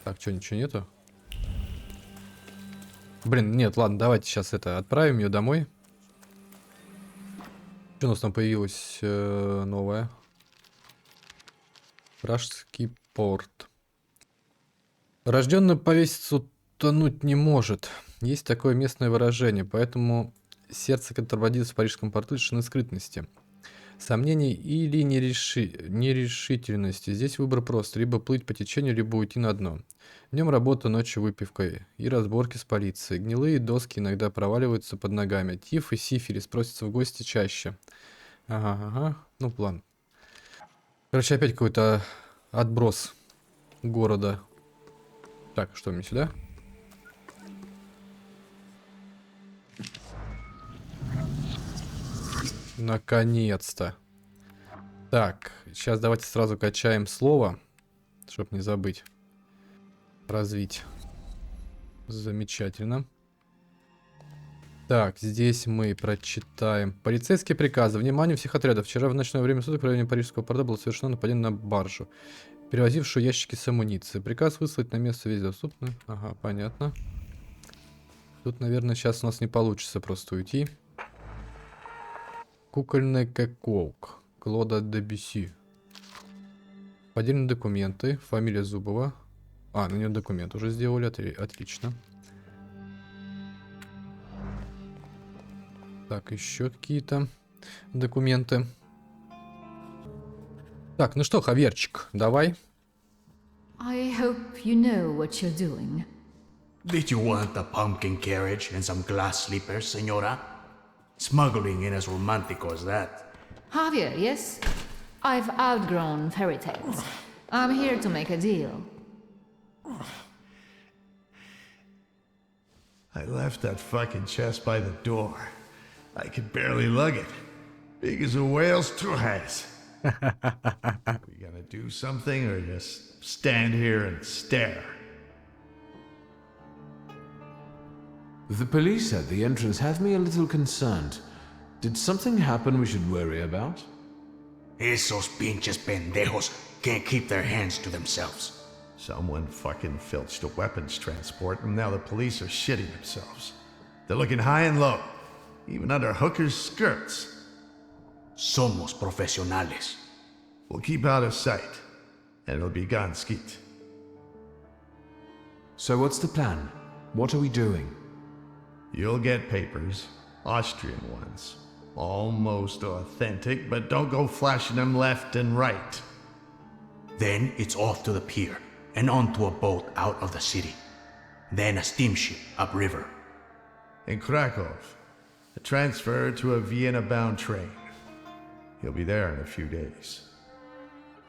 Speaker 1: Так, что, ничего нету? Блин, нет, ладно, давайте сейчас отправим ее домой. Что у нас там появилось новое? Пражский порт. Рожденный повеситься утонуть не может. Есть такое местное выражение, поэтому сердце контрабандиста в парижском порту лишено скрытности. Сомнений или нерешительности. Здесь выбор прост. Либо плыть по течению, либо уйти на дно. Днем работа, ночью выпивкой и разборки с полицией. Гнилые доски иногда проваливаются под ногами. Тиф и сифилис просятся в гости чаще. Ага. Ну, план. Короче, опять какой-то отброс города. Так, что мне сюда? Наконец-то. Так, сейчас давайте сразу качаем слово, чтобы не забыть. Развить. Замечательно. Так, здесь мы прочитаем. Полицейские приказы. Внимание всех отрядов. Вчера в ночное время суток в районе Парижского порта было совершено нападение на баржу, перевозившую ящики с амуницией. Приказ выслать на место весь доступный. Ага, понятно. Тут, наверное, сейчас у нас не получится просто уйти. Кукольный коколк. Клода Дебюсси. Поддельные документы. Фамилия Зубова. А, на нее документ уже сделали. Отлично. Так, еще какие-то документы. Так, ну что, Хаверчик, давай.
Speaker 4: I hope you know what you're doing.
Speaker 14: Did you want a pumpkin carriage and some glass slippers, senora? Smuggling ain't as romantico as that.
Speaker 4: Javier, yes? I've outgrown fairy tales. I'm here to make a deal.
Speaker 2: I left that fucking chest by the door. I could barely lug it. Big as a whale's two has. We gonna do something or just stand here and stare?
Speaker 3: The police at the entrance have me a little concerned. Did something happen we should worry about?
Speaker 14: Esos pinches pendejos can't keep their hands to themselves.
Speaker 2: Someone fucking filched a weapons transport, and now the police are shitting themselves. They're looking high and low, even under hookers' skirts.
Speaker 14: Somos profesionales.
Speaker 2: We'll keep out of sight, and it'll be gone skeet.
Speaker 3: So what's the plan? What are we doing?
Speaker 2: You'll get papers, Austrian ones. Almost authentic, but don't go flashing them left and right.
Speaker 14: Then it's off to the pier and onto a boat out of the city. Then a steamship upriver.
Speaker 2: In Krakow, a transfer to a Vienna-bound train. He'll be there in a few days.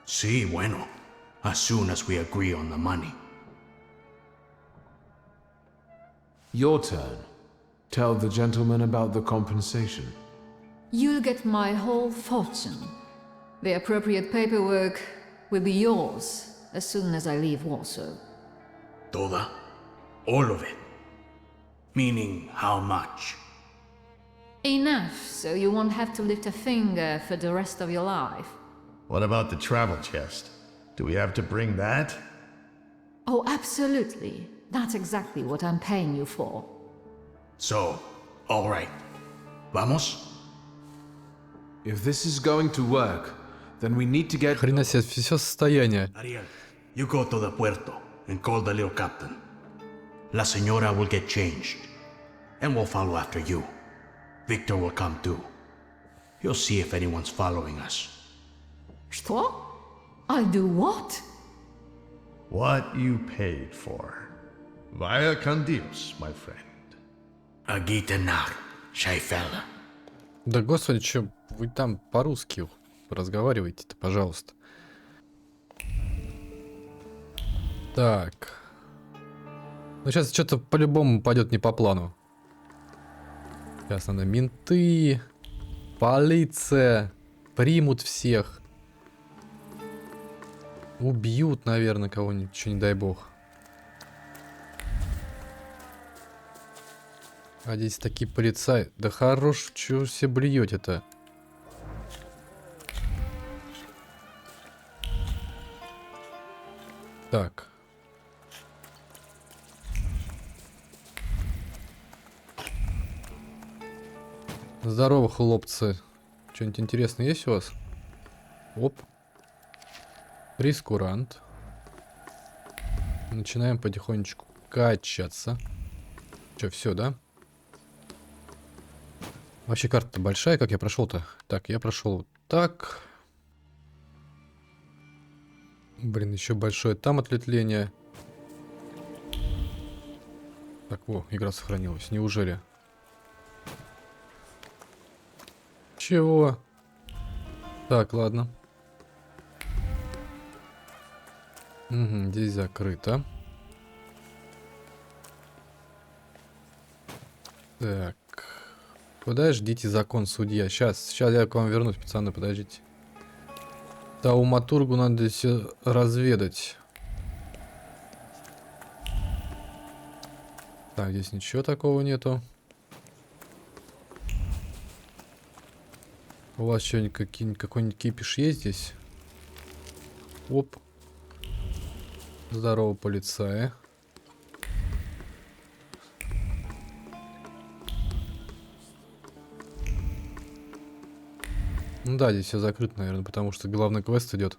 Speaker 14: Sí, bueno. As soon as we agree on the money.
Speaker 3: Your turn. Tell the gentleman about the compensation.
Speaker 4: You'll get my whole fortune. The appropriate paperwork will be yours as soon as I leave Warsaw.
Speaker 14: Toda? All of it? Meaning how much?
Speaker 4: Enough, so you won't have to lift a finger for the rest of your life.
Speaker 2: What about the travel chest? Do we have to bring that?
Speaker 4: Oh, absolutely. That's exactly what I'm paying you for.
Speaker 14: So, all right. Vamos?
Speaker 3: If this is going to work, then we need to get...
Speaker 1: Хрена себе, все состояние.
Speaker 14: Ariel, you go to the puerto and call the little captain. La señora will get changed, and we'll follow after you. Victor will come too. He'll see if anyone's following us.
Speaker 4: Что? I'll do what?
Speaker 2: What you paid for. Vaya con Dios, my friend.
Speaker 14: Agitenar, Scheifele.
Speaker 1: Да господи, чё, вы там по-русски разговариваете-то, пожалуйста. Так. Ну сейчас что-то по-любому пойдет не по плану. Сейчас надо менты, полиция, примут всех. Убьют, наверное, кого-нибудь, что не дай бог. А здесь такие полицаи. Да хорош, чего все блюете-то? Так. Здорово, хлопцы. Что-нибудь интересное есть у вас? Оп. Прескурант. Начинаем потихонечку качаться. Че, все, да? Вообще карта-то большая, как я прошел-то? Так, я прошел вот так. Блин, еще большое там ответвление. Так, во, игра сохранилась. Неужели? Чего? Так, ладно. Угу, здесь закрыто. Так. Подождите, закон судья. Сейчас я к вам вернусь, пацаны, подождите. Тауматургу надо все разведать. Так, здесь ничего такого нету. У вас что-нибудь какой-нибудь кипиш есть здесь? Оп. Здорово, полицаи. Ну да, здесь все закрыто, наверное, потому что главный квест идет.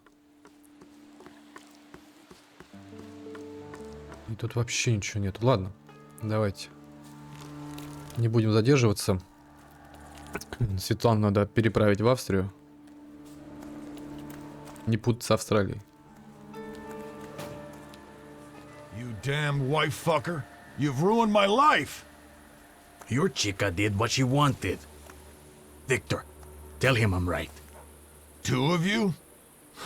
Speaker 1: И тут вообще ничего нет. Ладно, давайте. Не будем задерживаться. Светлану надо переправить в Австрию. Не путать с Австралией.
Speaker 15: You damn wife fucker. You've ruined my life.
Speaker 14: Your chica did what she wanted. Victor, tell him I'm right.
Speaker 15: Two of you?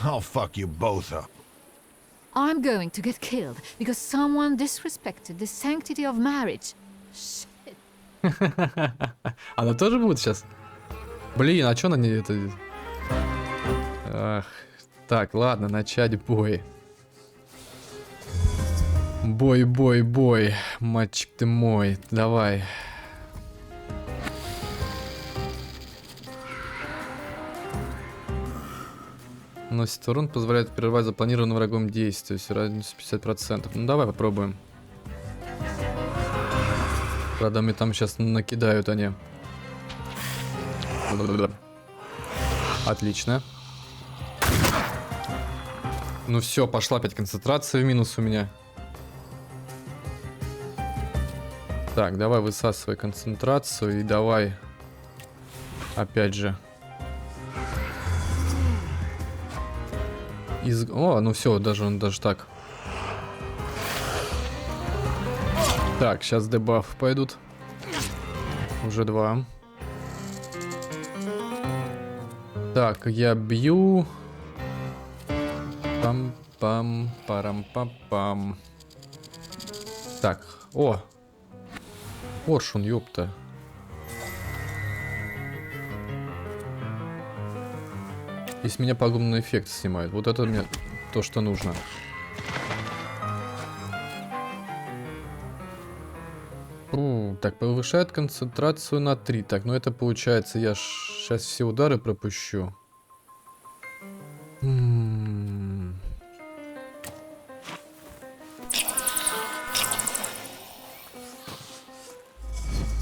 Speaker 15: I'll fuck you both up.
Speaker 4: I'm going to get killed because someone disrespected the sanctity of marriage. Shit.
Speaker 1: Она тоже будет сейчас? Блин, а чё она не это... Ах. Так, ладно, начать бой. Бой, бой, бой. Мальчик ты мой. Давай. Наносит урон, позволяет прервать запланированное врагом действие. Все радиус 50%. Ну давай попробуем. Правда, мне там сейчас накидают они. Отлично. Ну все, пошла опять концентрация в минус у меня. Так, давай высасывай концентрацию и давай. Опять же. О, ну все, даже так. Так, сейчас дебафы пойдут. Уже 2. Так, я бью. Пам-пам, парам-пам-пам. Так, о! Коршун, ёпта. И с меня пагубный эффект снимает. Вот это мне то, что нужно. Так, повышает концентрацию на 3. Так, ну это получается, я сейчас все удары пропущу.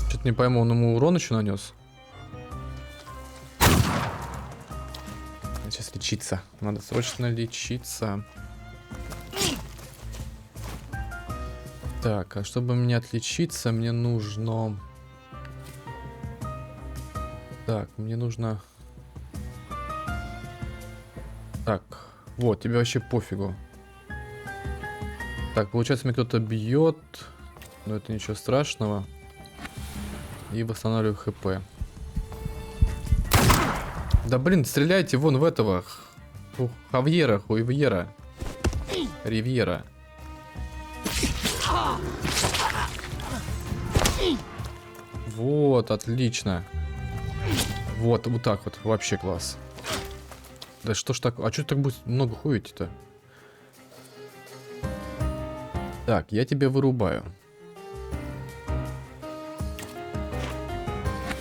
Speaker 1: Что-то не пойму, он ему урон еще нанес. Сейчас лечиться. Надо срочно лечиться. Так, а чтобы мне отличиться, мне нужно... Так, мне нужно... Так, вот, тебе вообще пофигу. Так, получается, меня кто-то бьет. Но это ничего страшного. И восстанавливаю хп. Да блин, стреляйте вон в этого. Хавьера, Хуевьера. Ривьера. Вот, отлично. Вот так вот, вообще класс. Да что ж так, а что так будет много хуете-то? Так, я тебя вырубаю.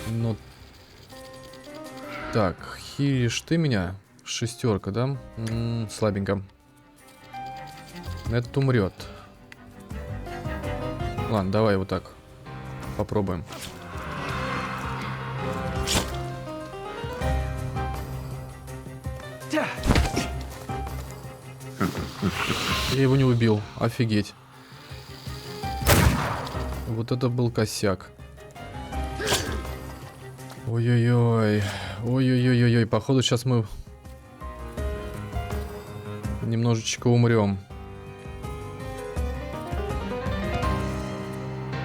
Speaker 1: Ну... Так, хилишь ты меня? 6, да? Слабенько. Этот умрет. Ладно, давай вот так. Попробуем. Я его не убил. Офигеть. Вот это был косяк. Ой-ой-ой. Ой-ой-ой-ой. Походу сейчас мы немножечко умрем.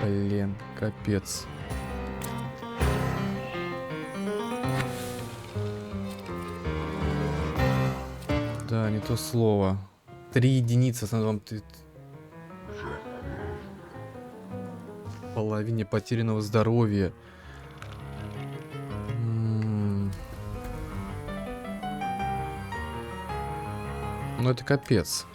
Speaker 1: Блин, капец. Да, не то слово. 3 единицы, вам ты... Половине потерянного здоровья. Ну это капец.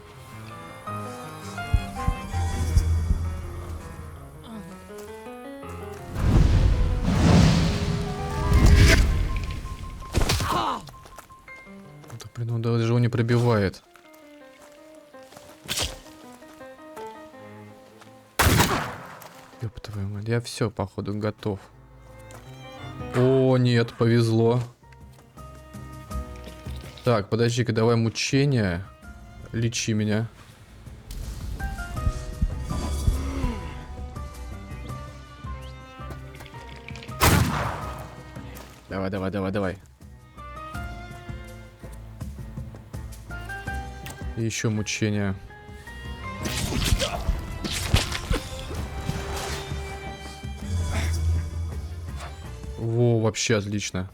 Speaker 1: Да блин, он даже его не пробивает. Ёб твою мать, я все, походу, готов. О, нет, повезло. Так, подожди-ка, давай мучения. Лечи меня. Давай, давай, давай, давай. И еще мучения. Во, вообще отлично.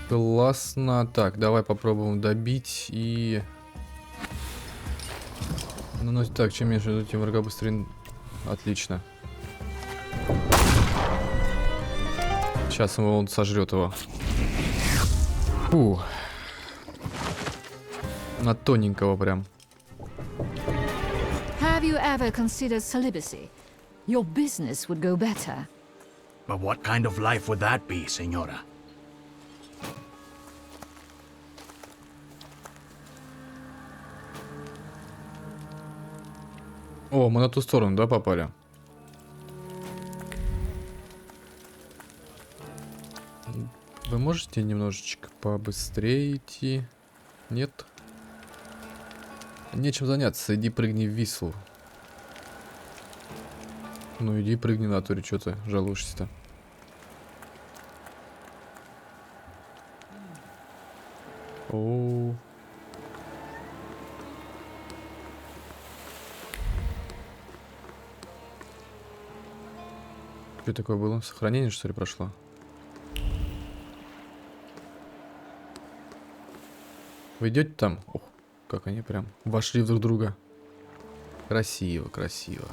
Speaker 1: Классно. Так, давай попробуем добить и... Ну, так, чем меньше, тем врага быстрее... Отлично. Сейчас он сожрет его. Фу. На тоненького прям.
Speaker 4: ever considered celibacy? Your business would go better.
Speaker 14: But what kind of life would that be, Senora?
Speaker 1: О, мы на ту сторону, да, попали? Вы можете немножечко побыстрее идти? Нет? Нечем заняться, иди прыгни в Вислу. Ну иди прыгни на туре, что ты жалуешься-то? Оу. Что такое было? Сохранение, что ли, прошло? Вы идете там? Ох, как они прям вошли в друг друга. Красиво, красиво.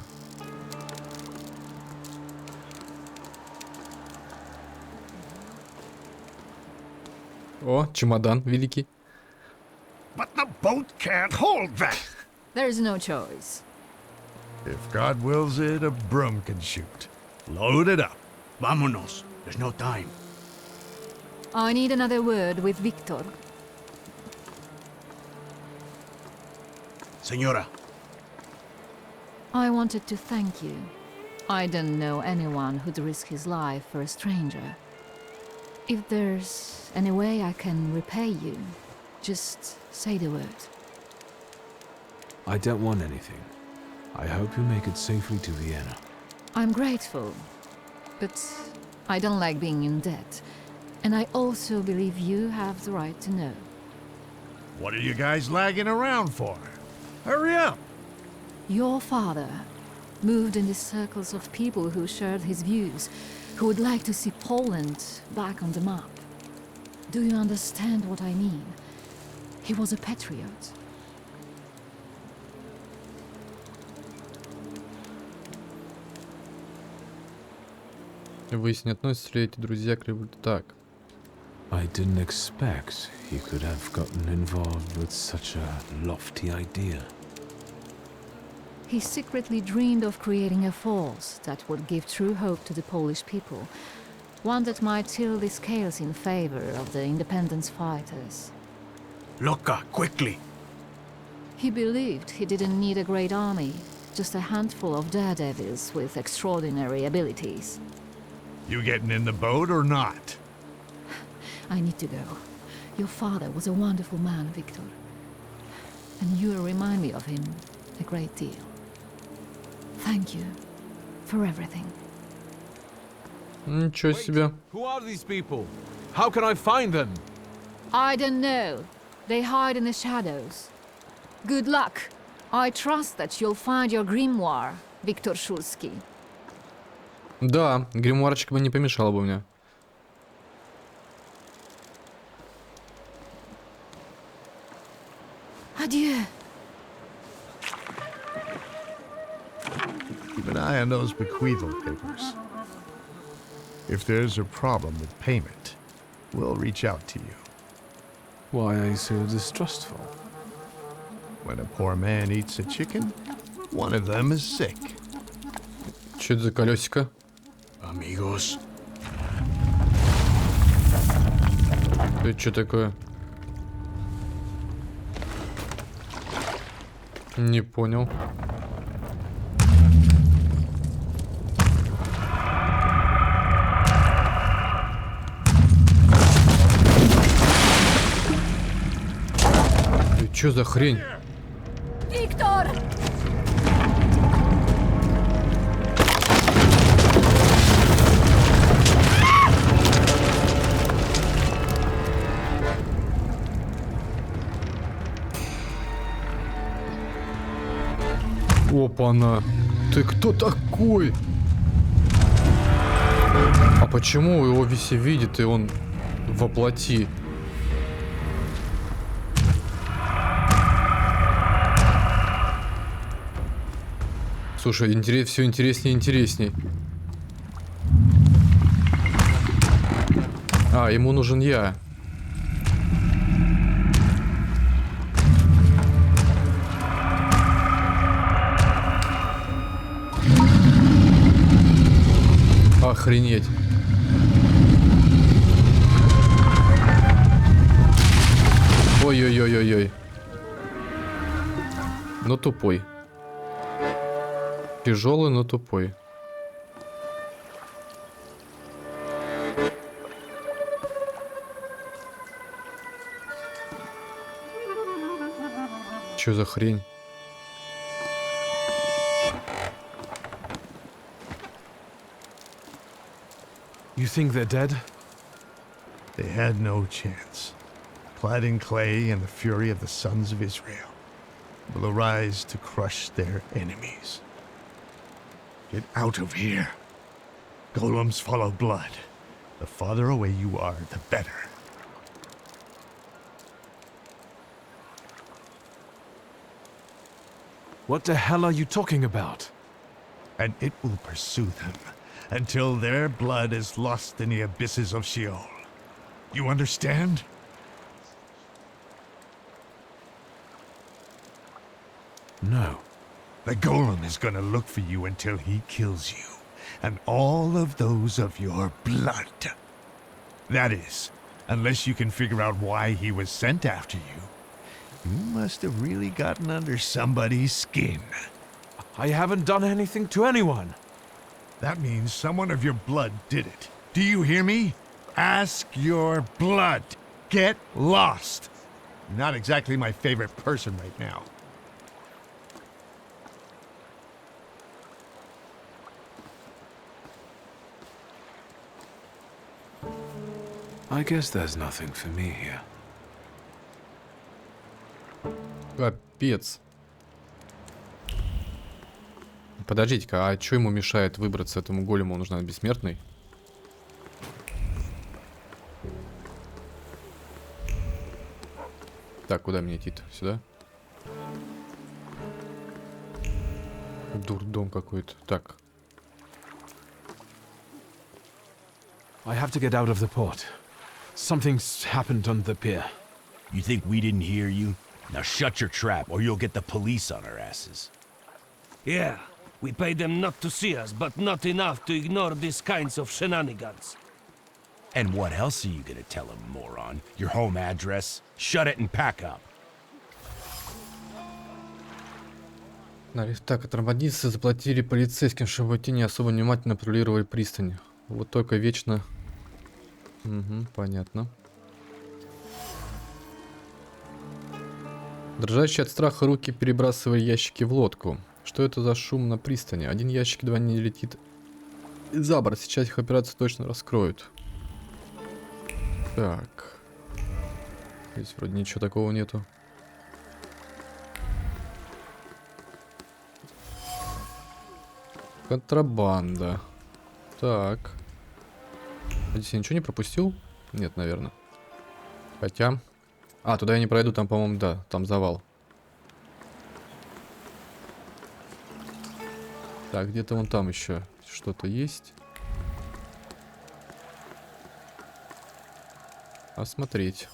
Speaker 1: О, чемодан великий.
Speaker 2: But the boat can't hold that.
Speaker 4: There's no choice.
Speaker 2: If God wills it, a broom can shoot. Load it up.
Speaker 14: Vámonos. There's no time.
Speaker 4: I need another word with Victor.
Speaker 14: Senora.
Speaker 4: I wanted to thank you. I don't know anyone who'd risk his life for a stranger. If there's any way I can repay you, just say the word.
Speaker 3: I don't want anything. I hope you make it safely to Vienna.
Speaker 4: I'm grateful, but I don't like being in debt. And I also believe you have the right to know.
Speaker 2: What are you guys lagging around for? Hurry up!
Speaker 4: Your father moved in the circles of people who shared his views, who would like to see Poland back on the map. Do you understand what I mean? He was a patriot.
Speaker 1: Выяснить, относятся ли эти друзья к революции. Так.
Speaker 3: I didn't expect he could have gotten involved with such a lofty idea.
Speaker 4: He secretly dreamed of creating a force that would give true hope to the Polish people, one that might tilt the scales in favor of the independence fighters.
Speaker 14: Loca, quickly!
Speaker 4: He believed he didn't need a great army, just a handful of daredevils with extraordinary abilities.
Speaker 2: You getting in the boat or not?
Speaker 4: I need to go. Your father was a wonderful man, Victor. And you remind me of him a great deal. Thank you for everything.
Speaker 1: Ничего себе.
Speaker 3: Who are these people? How can I find them?
Speaker 4: I don't know. They hide in the shadows. Good luck. I trust that you'll find your grimoire, Viktor Szulski.
Speaker 1: Да, гримуарчик бы не помешал бы мне.
Speaker 4: Adieu.
Speaker 2: Keep an eye on those bequeathal papers. If there's a problem with payment, we'll reach out to you.
Speaker 3: Why are you so distrustful?
Speaker 2: When a poor man eats a chicken, one of them is sick.
Speaker 1: Что это за колесико?
Speaker 14: Amigos.
Speaker 1: Это что такое? Не понял. Ты чё за хрень?
Speaker 4: Виктор!
Speaker 1: Опа-на! Ты кто такой? А почему его все видят и он воплоти? Слушай, все интереснее и интересней. А, ему нужен я. Охренеть. Ой-ой-ой-ой-ой. Но тупой. Тяжелый, но тупой. Чё за хрень?
Speaker 3: You think they're dead?
Speaker 2: They had no chance. Clad in clay and the fury of the sons of Israel will arise to crush their enemies. Get out of here. Golems follow blood. The farther away you are, the better.
Speaker 3: What the hell are you talking about?
Speaker 2: And it will pursue them until their blood is lost in the abysses of Sheol. You understand?
Speaker 3: No.
Speaker 2: The golem is gonna look for you until he kills you, and all of those of your blood. That is, unless you can figure out why he was sent after you. You must have really gotten under somebody's skin.
Speaker 3: I haven't done anything to anyone.
Speaker 2: That means someone of your blood did it. Do you hear me? Ask your blood. Get lost. Not exactly my favorite person right now.
Speaker 3: I guess there's nothing for me here.
Speaker 1: Капец. Подождите-ка, а что ему мешает выбраться этому голему? Он нужен бессмертный? Так, куда мне идти-то? Сюда? Дурдом какой-то. Так.
Speaker 3: I have to get out of the port. Something's happened on the pier.
Speaker 16: You think we didn't hear you? Now shut your trap, or you'll get the police on our asses.
Speaker 17: Yeah, we pay them not to see us, but not enough to ignore these kinds of shenanigans.
Speaker 16: And what else are you gonna tell them, moron? Your home address? Shut it and pack up.
Speaker 1: Так, контрабандисты заплатили полицейским, чтобы те не особо внимательно патрулировали пристань. Вот только вечно... Угу, понятно. Дрожащие от страха руки перебрасывали ящики в лодку. Что это за шум на пристани? Один ящик едва не летит за борт. Сейчас их операцию точно раскроют. Так. Здесь вроде ничего такого нету. Контрабанда. Так. Здесь я ничего не пропустил? Нет, наверное. Хотя... А, туда я не пройду, там, по-моему, да, там завал. Так, где-то вон там еще что-то есть. Осмотреть.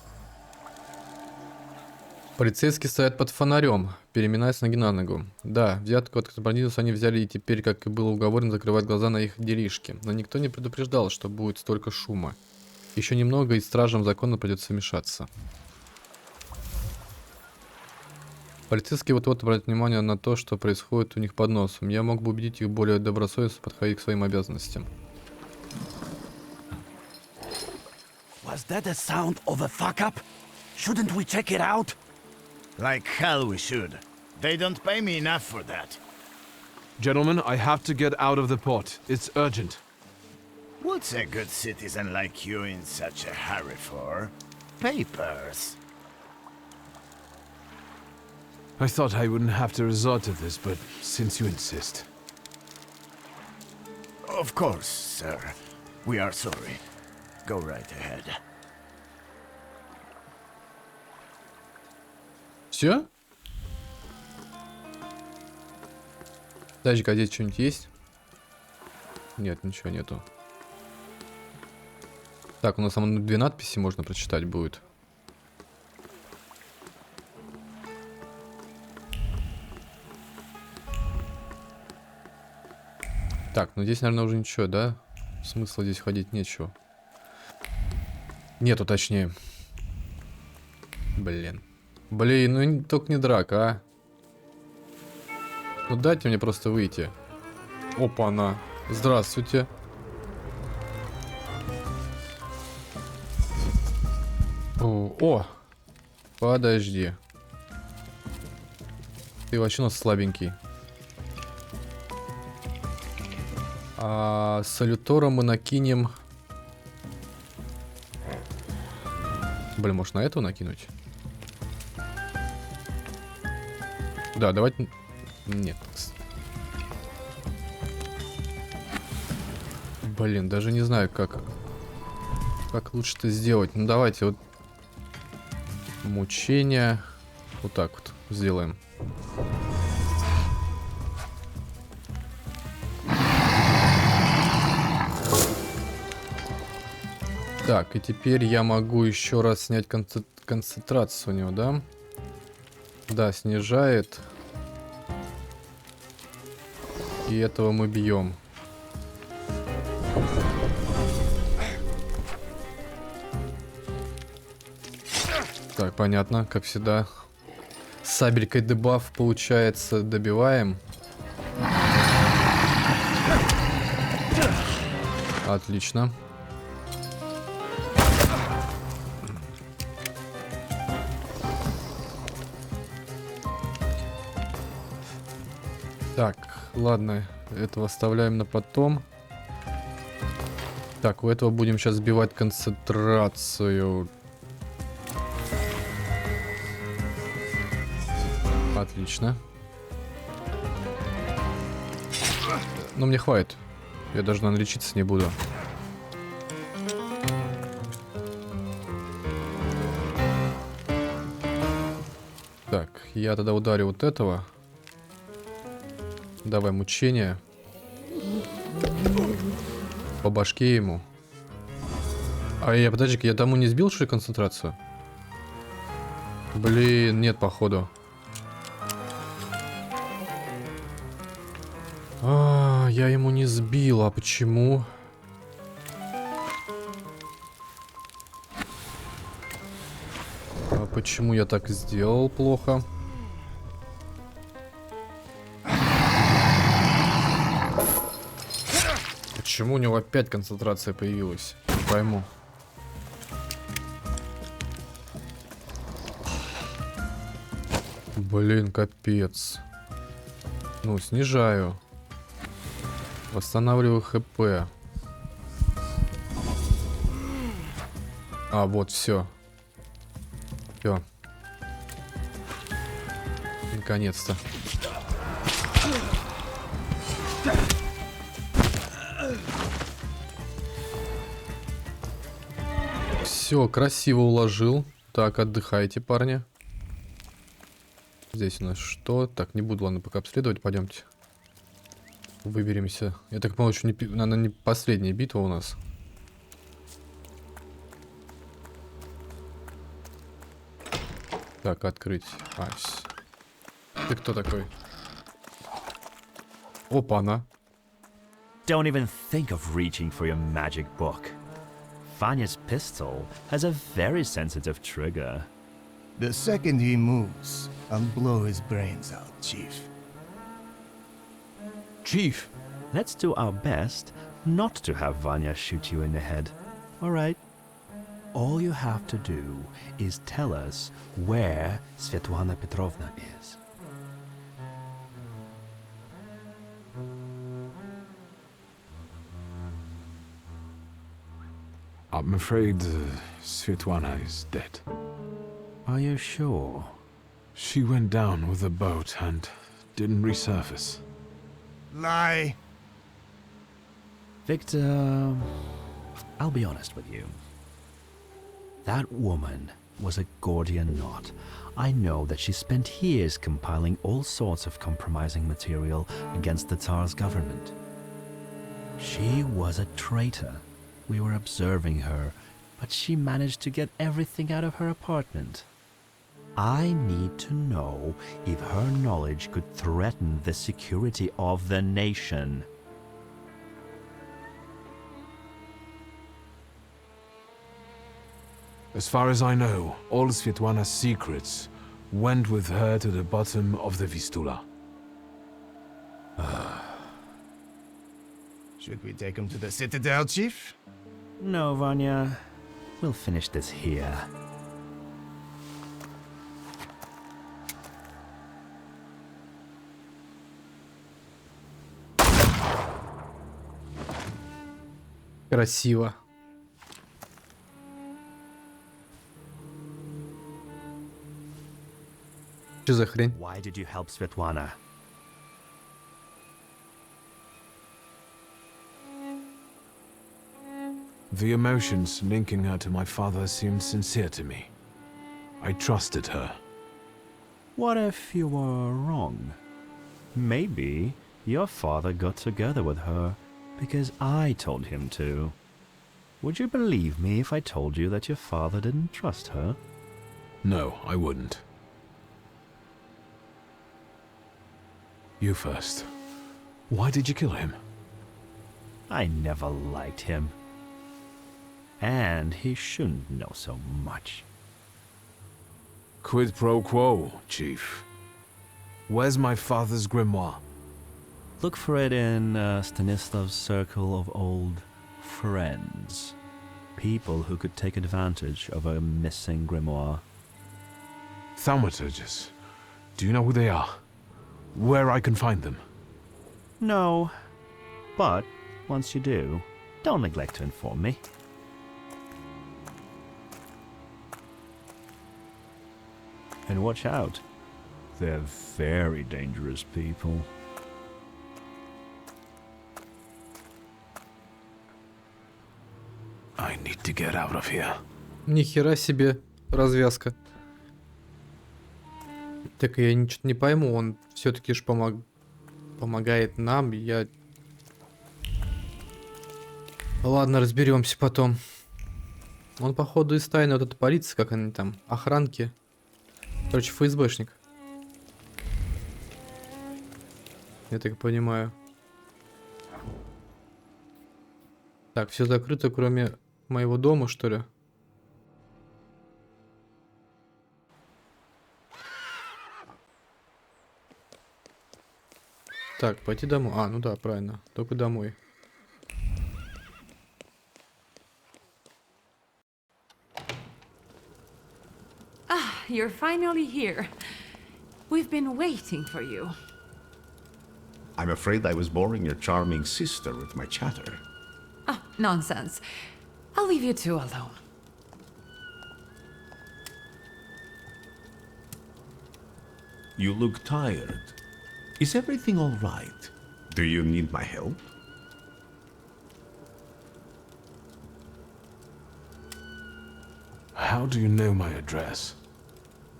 Speaker 1: Полицейские стоят под фонарем, переминаясь ноги на ногу. Да, взятку от контрабандистов они взяли и теперь, как и было уговорено, закрывать глаза на их делишки. Но никто не предупреждал, что будет столько шума. Еще немного, и стражам закона придется вмешаться. Полицейские вот-вот обратят внимание на то, что происходит у них под носом. Я мог бы убедить их более добросовестно подходить к своим обязанностям.
Speaker 17: Was that a sound of a fuck-up? Shouldn't we check it out?
Speaker 18: Like hell we should. They don't pay me enough for that.
Speaker 3: Gentlemen, I have to get out of the port. It's urgent.
Speaker 18: What's a good citizen like you in such a hurry for? Papers.
Speaker 3: I thought I wouldn't have to resort to this, but since you insist.
Speaker 18: Of course, sir. We are sorry. Go right ahead.
Speaker 1: Все? Дальше, здесь что-нибудь есть? Нет, ничего нету. Так, у нас там 2 надписи можно прочитать будет. Так, ну здесь, наверное, уже ничего, да? Смысла здесь ходить нечего. Нету, точнее. Блин. Блин, ну только не драка, а. Ну дайте мне просто выйти. Опа-на. Здравствуйте. О! Подожди. Ты вообще у нас слабенький. А салютора мы накинем... Блин, может на этого накинуть? Да, давайте... Нет. Блин, даже не знаю, как лучше это сделать. Ну, давайте вот... Мучение. Вот так вот сделаем. Так, и теперь я могу еще раз снять концентрацию у него, да? Да, снижает. И этого мы бьем. Так, понятно, как всегда. Сабелькой дебаф получается, добиваем. Отлично. Так, ладно, этого оставляем на потом. Так, у этого будем сейчас сбивать концентрацию. Отлично. Но мне хватит. Я даже, наверное, лечиться не буду. Так, я тогда ударю вот этого. Давай мучение. По башке ему. А я, подожди-ка, я тому не сбил, что ли, концентрацию? Блин, нет, походу. Я ему не сбил, а почему? А почему я так сделал плохо? Почему у него опять концентрация появилась? Не пойму. Блин, капец. Ну, снижаю. Восстанавливаю ХП. А, вот, все. Все. Наконец-то. Все, красиво уложил. Так, отдыхайте, парни. Здесь у нас что? Так, не буду, ладно, пока обследовать. Пойдемте. Выберемся. Я так понимаю, что наверное, не последняя битва у нас. Так, открыть. Ты кто такой? Опа-на.
Speaker 19: Don't even think of reaching for your magic book. Vanya's pistol has a very sensitive trigger.
Speaker 18: The second he moves, I'll blow his brains out, Chief.
Speaker 19: Chief! Let's do our best not to have Vanya shoot you in the head. Alright? All you have to do is tell us where Svetlana Petrovna is.
Speaker 3: I'm afraid Svetlana is dead.
Speaker 19: Are you sure?
Speaker 3: She went down with the boat and didn't resurface.
Speaker 18: Lie.
Speaker 19: Victor, I'll be honest with you. That woman was a Gordian knot. I know that she spent years compiling all sorts of compromising material against the Tsar's government. She was a traitor. We were observing her, but she managed to get everything out of her apartment. I need to know if her knowledge could threaten the security of the nation.
Speaker 3: As far as I know, all Svetlana's secrets went with her to the bottom of the Vistula.
Speaker 18: Should we take him to the Citadel, Chief?
Speaker 19: No, Vanya. We'll finish this here.
Speaker 1: Красиво. Что за хрень?
Speaker 19: Why did you help Svetlana?
Speaker 3: The emotions linking her to my father seemed sincere to me. I trusted her.
Speaker 19: What if you were wrong? Maybe your father got together with her because I told him to. Would you believe me if I told you that your father didn't trust her?
Speaker 3: No, I wouldn't. You first. Why did you kill him?
Speaker 19: I never liked him. And he shouldn't know so much.
Speaker 3: Quid pro quo, Chief. Where's my father's grimoire?
Speaker 19: Look for it in Stanislav's circle of old friends. People who could take advantage of a missing grimoire.
Speaker 3: Thaumaturges. Do you know who they are? Where I can find them?
Speaker 19: No. But, once you do, don't neglect to inform me. And watch out. They're very dangerous people.
Speaker 3: I need to get out of here.
Speaker 1: Ни хера себе развязка. Так я ничего не пойму, он все-таки ж помогает нам, я... Ладно, разберемся потом. Он, походу, из тайны вот эта полиция, как они там, охранки. Короче, ФСБшник. Я так понимаю. Так, все закрыто, кроме моего дома, что ли? Так, пойти домой. А, ну да, правильно. Только домой.
Speaker 13: Ah, you're finally here. We've been waiting for you.
Speaker 12: I'm afraid I was boring your charming sister with my chatter.
Speaker 13: Ah, nonsense. I'll leave you two alone.
Speaker 12: You look tired. Is everything all right? Do you need my help?
Speaker 3: How do you know my address?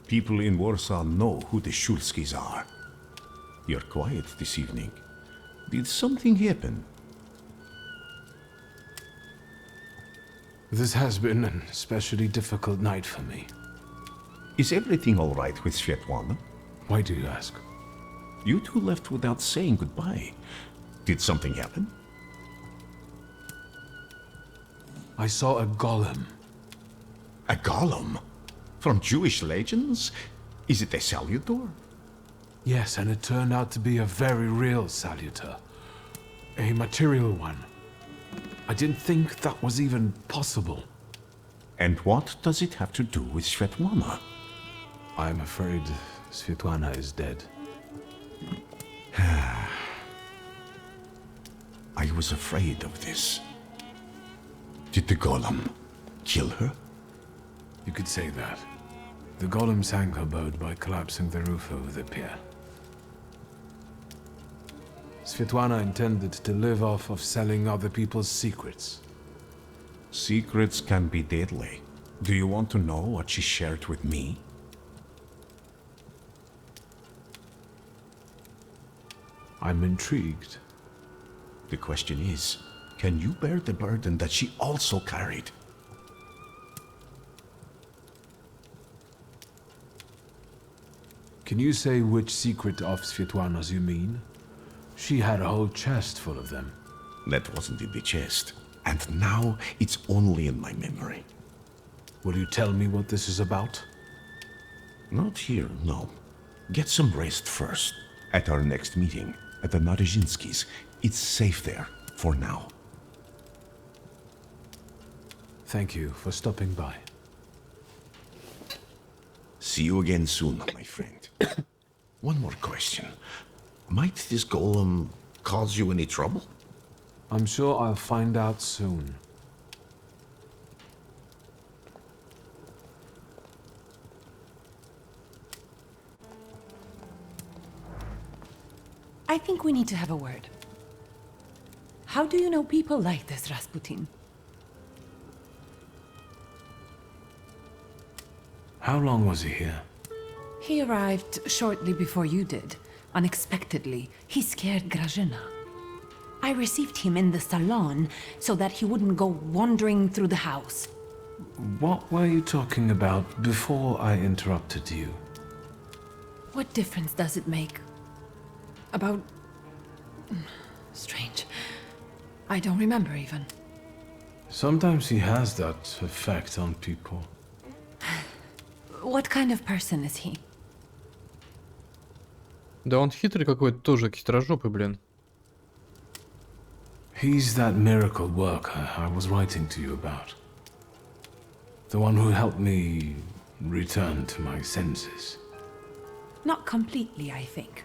Speaker 12: People in Warsaw know who the Shulskis are. You're quiet this evening. Did something happen?
Speaker 3: This has been an especially difficult night for me.
Speaker 12: Is everything all right with Svetlana?
Speaker 3: Why do you ask?
Speaker 12: You two left without saying goodbye. Did something happen?
Speaker 3: I saw a golem.
Speaker 12: A golem? From Jewish legends? Is it a salutor?
Speaker 3: Yes, and it turned out to be a very real salutor. A material one. I didn't think that was even possible.
Speaker 12: And what does it have to do with Svetlana?
Speaker 3: I'm afraid Svetlana is dead.
Speaker 12: I was afraid of this. Did the golem kill her?
Speaker 3: You could say that. The golem sank her boat by collapsing the roof over the pier. Svetlana intended to live off of selling other people's secrets.
Speaker 12: Secrets can be deadly. Do you want to know what she shared with me?
Speaker 3: I'm intrigued.
Speaker 12: The question is, can you bear the burden that she also carried?
Speaker 3: Can you say which secret of Svetlana's you mean? She had a whole chest full of them.
Speaker 12: That wasn't in the chest. And now it's only in my memory.
Speaker 3: Will you tell me what this is about?
Speaker 12: Not here, no. Get some rest first. At our next meeting, at the Narizhinskis. It's safe there, for now.
Speaker 3: Thank you for stopping by.
Speaker 12: See you again soon, my friend. One more question. Might this golem cause you any trouble?
Speaker 3: I'm sure I'll find out soon.
Speaker 13: I think we need to have a word. How do you know people like this, Rasputin?
Speaker 3: How long was he here?
Speaker 13: He arrived shortly before you did. Unexpectedly, he scared Grażyna. I received him in the salon so that he wouldn't go wandering through the house.
Speaker 3: What were you talking about before I interrupted you?
Speaker 13: What difference does it make? About... strange. I don't remember even.
Speaker 3: Sometimes he has that effect on people.
Speaker 13: What kind of person is he?
Speaker 1: Да он хитрый какой-то, тоже хитрожопый, блин.
Speaker 3: He's that miracle worker I was writing to you about. The one who helped me return to my senses.
Speaker 13: Not completely, I think.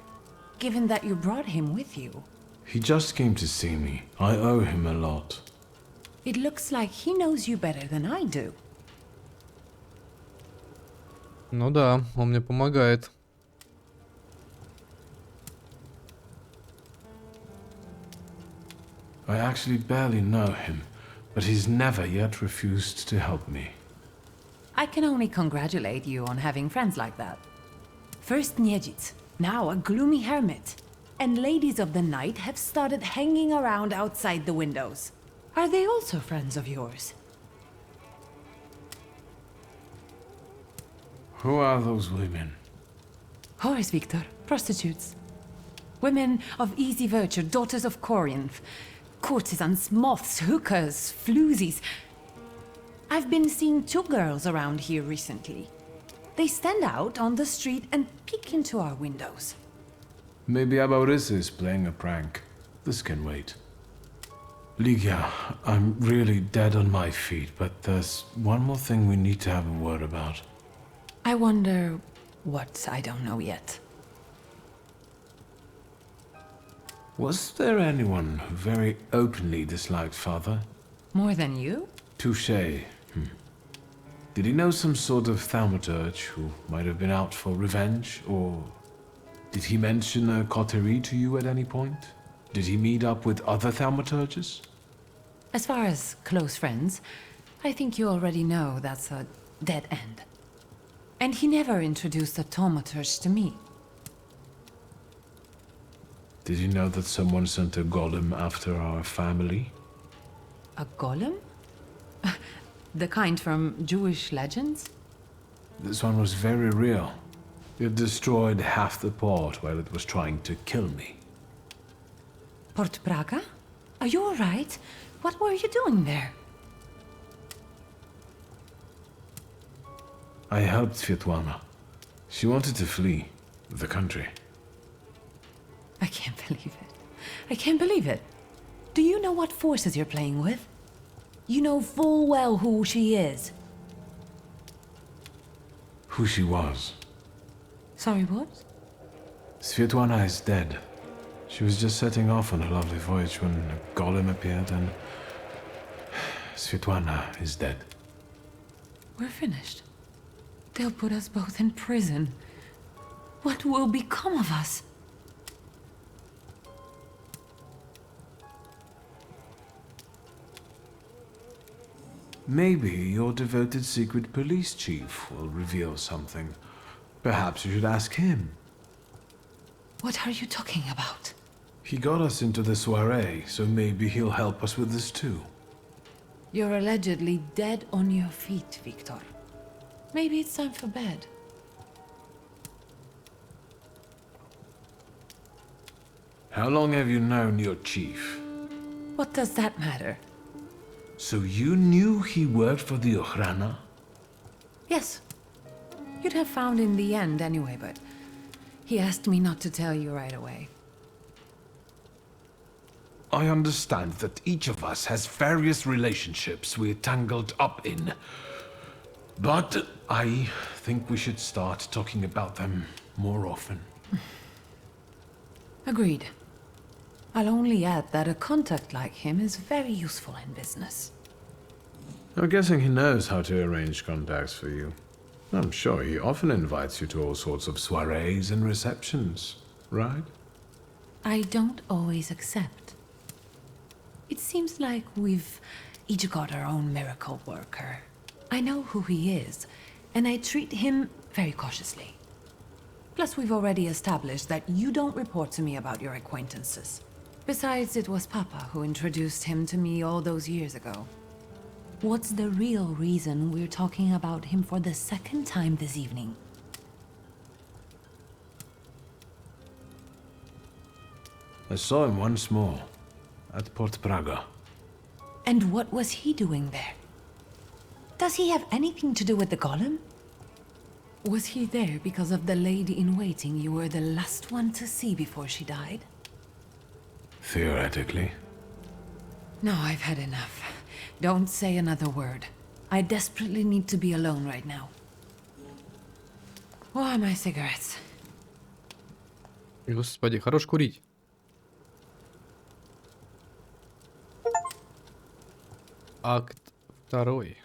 Speaker 13: Given that you brought him with you.
Speaker 3: He just came to see me. I owe him a lot.
Speaker 13: It looks like he knows you better than I do.
Speaker 1: Ну да, он мне помогает.
Speaker 3: I actually barely know him, but he's never yet refused to help me.
Speaker 13: I can only congratulate you on having friends like that. First Niedzic, now a gloomy hermit. And ladies of the night have started hanging around outside the windows. Are they also friends of yours?
Speaker 3: Who are those women?
Speaker 13: Whores, Victor. Prostitutes. Women of easy virtue, daughters of Corinth. Courtesans, moths, hookers, floozies. I've been seeing 2 girls around here recently. They stand out on the street and peek into our windows.
Speaker 3: Maybe Abaurisa is playing a prank. This can wait. Ligia, I'm really dead on my feet, but there's one more thing we need to have a word about.
Speaker 13: I wonder what I don't know yet.
Speaker 3: Was there anyone who very openly disliked Father?
Speaker 13: More than you?
Speaker 3: Touché. Did he know some sort of Thaumaturge who might have been out for revenge, or did he mention a coterie to you at any point? Did he meet up with other Thaumaturges?
Speaker 13: As far as close friends, I think you already know that's a dead end. And he never introduced a Thaumaturge to me.
Speaker 3: Did you know that someone sent a golem after our family?
Speaker 13: A golem? The kind from Jewish legends?
Speaker 3: This one was very real. It destroyed half the port while it was trying to kill me.
Speaker 13: Port Praga? Are you alright? What were you doing there?
Speaker 3: I helped Svetlana. She wanted to flee the country.
Speaker 13: I can't believe it. I can't believe it. Do you know what forces you're playing with? You know full well who she is.
Speaker 3: Who she was.
Speaker 13: Sorry, what?
Speaker 3: Svetlana is dead. She was just setting off on a lovely voyage when a golem appeared and... Svetlana is dead.
Speaker 13: We're finished. They'll put us both in prison. What will become of us?
Speaker 3: Maybe your devoted secret police chief will reveal something. Perhaps you should ask him.
Speaker 13: What are you talking about?
Speaker 3: He got us into the soiree, so maybe he'll help us with this too.
Speaker 13: You're allegedly dead on your feet, Victor. Maybe it's time for bed.
Speaker 3: How long have you known your chief?
Speaker 13: What does that matter?
Speaker 3: So you knew he worked for the Ochrana?
Speaker 13: Yes. You'd have found in the end anyway, but he asked me not to tell you right away.
Speaker 3: I understand that each of us has various relationships we're tangled up in. But I think we should start talking about them more often.
Speaker 13: Agreed. I'll only add that a contact like him is very useful in business.
Speaker 3: I'm guessing he knows how to arrange contacts for you. I'm sure he often invites you to all sorts of soirees and receptions, right?
Speaker 13: I don't always accept. It seems like we've each got our own miracle worker. I know who he is, and I treat him very cautiously. Plus, we've already established that you don't report to me about your acquaintances. Besides, it was Papa who introduced him to me all those years ago. What's the real reason we're talking about him for the second time this evening?
Speaker 3: I saw him once more, at Port Praga.
Speaker 13: And what was he doing there? Does he have anything to do with the golem? Was he there because of the lady-in-waiting you were the last one to see before she died?
Speaker 3: Theoretically.
Speaker 13: No, I've had enough. Don't say another word. I desperately need to be alone right now. Where are my cigarettes?
Speaker 1: Господи, хорош курить. Акт 2.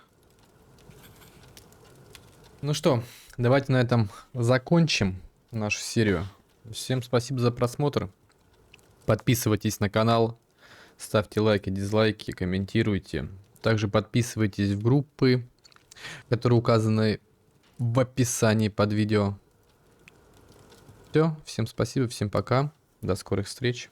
Speaker 1: Ну что, давайте на этом закончим нашу серию. Всем спасибо за просмотр. Подписывайтесь на канал, ставьте лайки, дизлайки, комментируйте. Также подписывайтесь в группы, которые указаны в описании под видео. Все, всем спасибо, всем пока, до скорых встреч.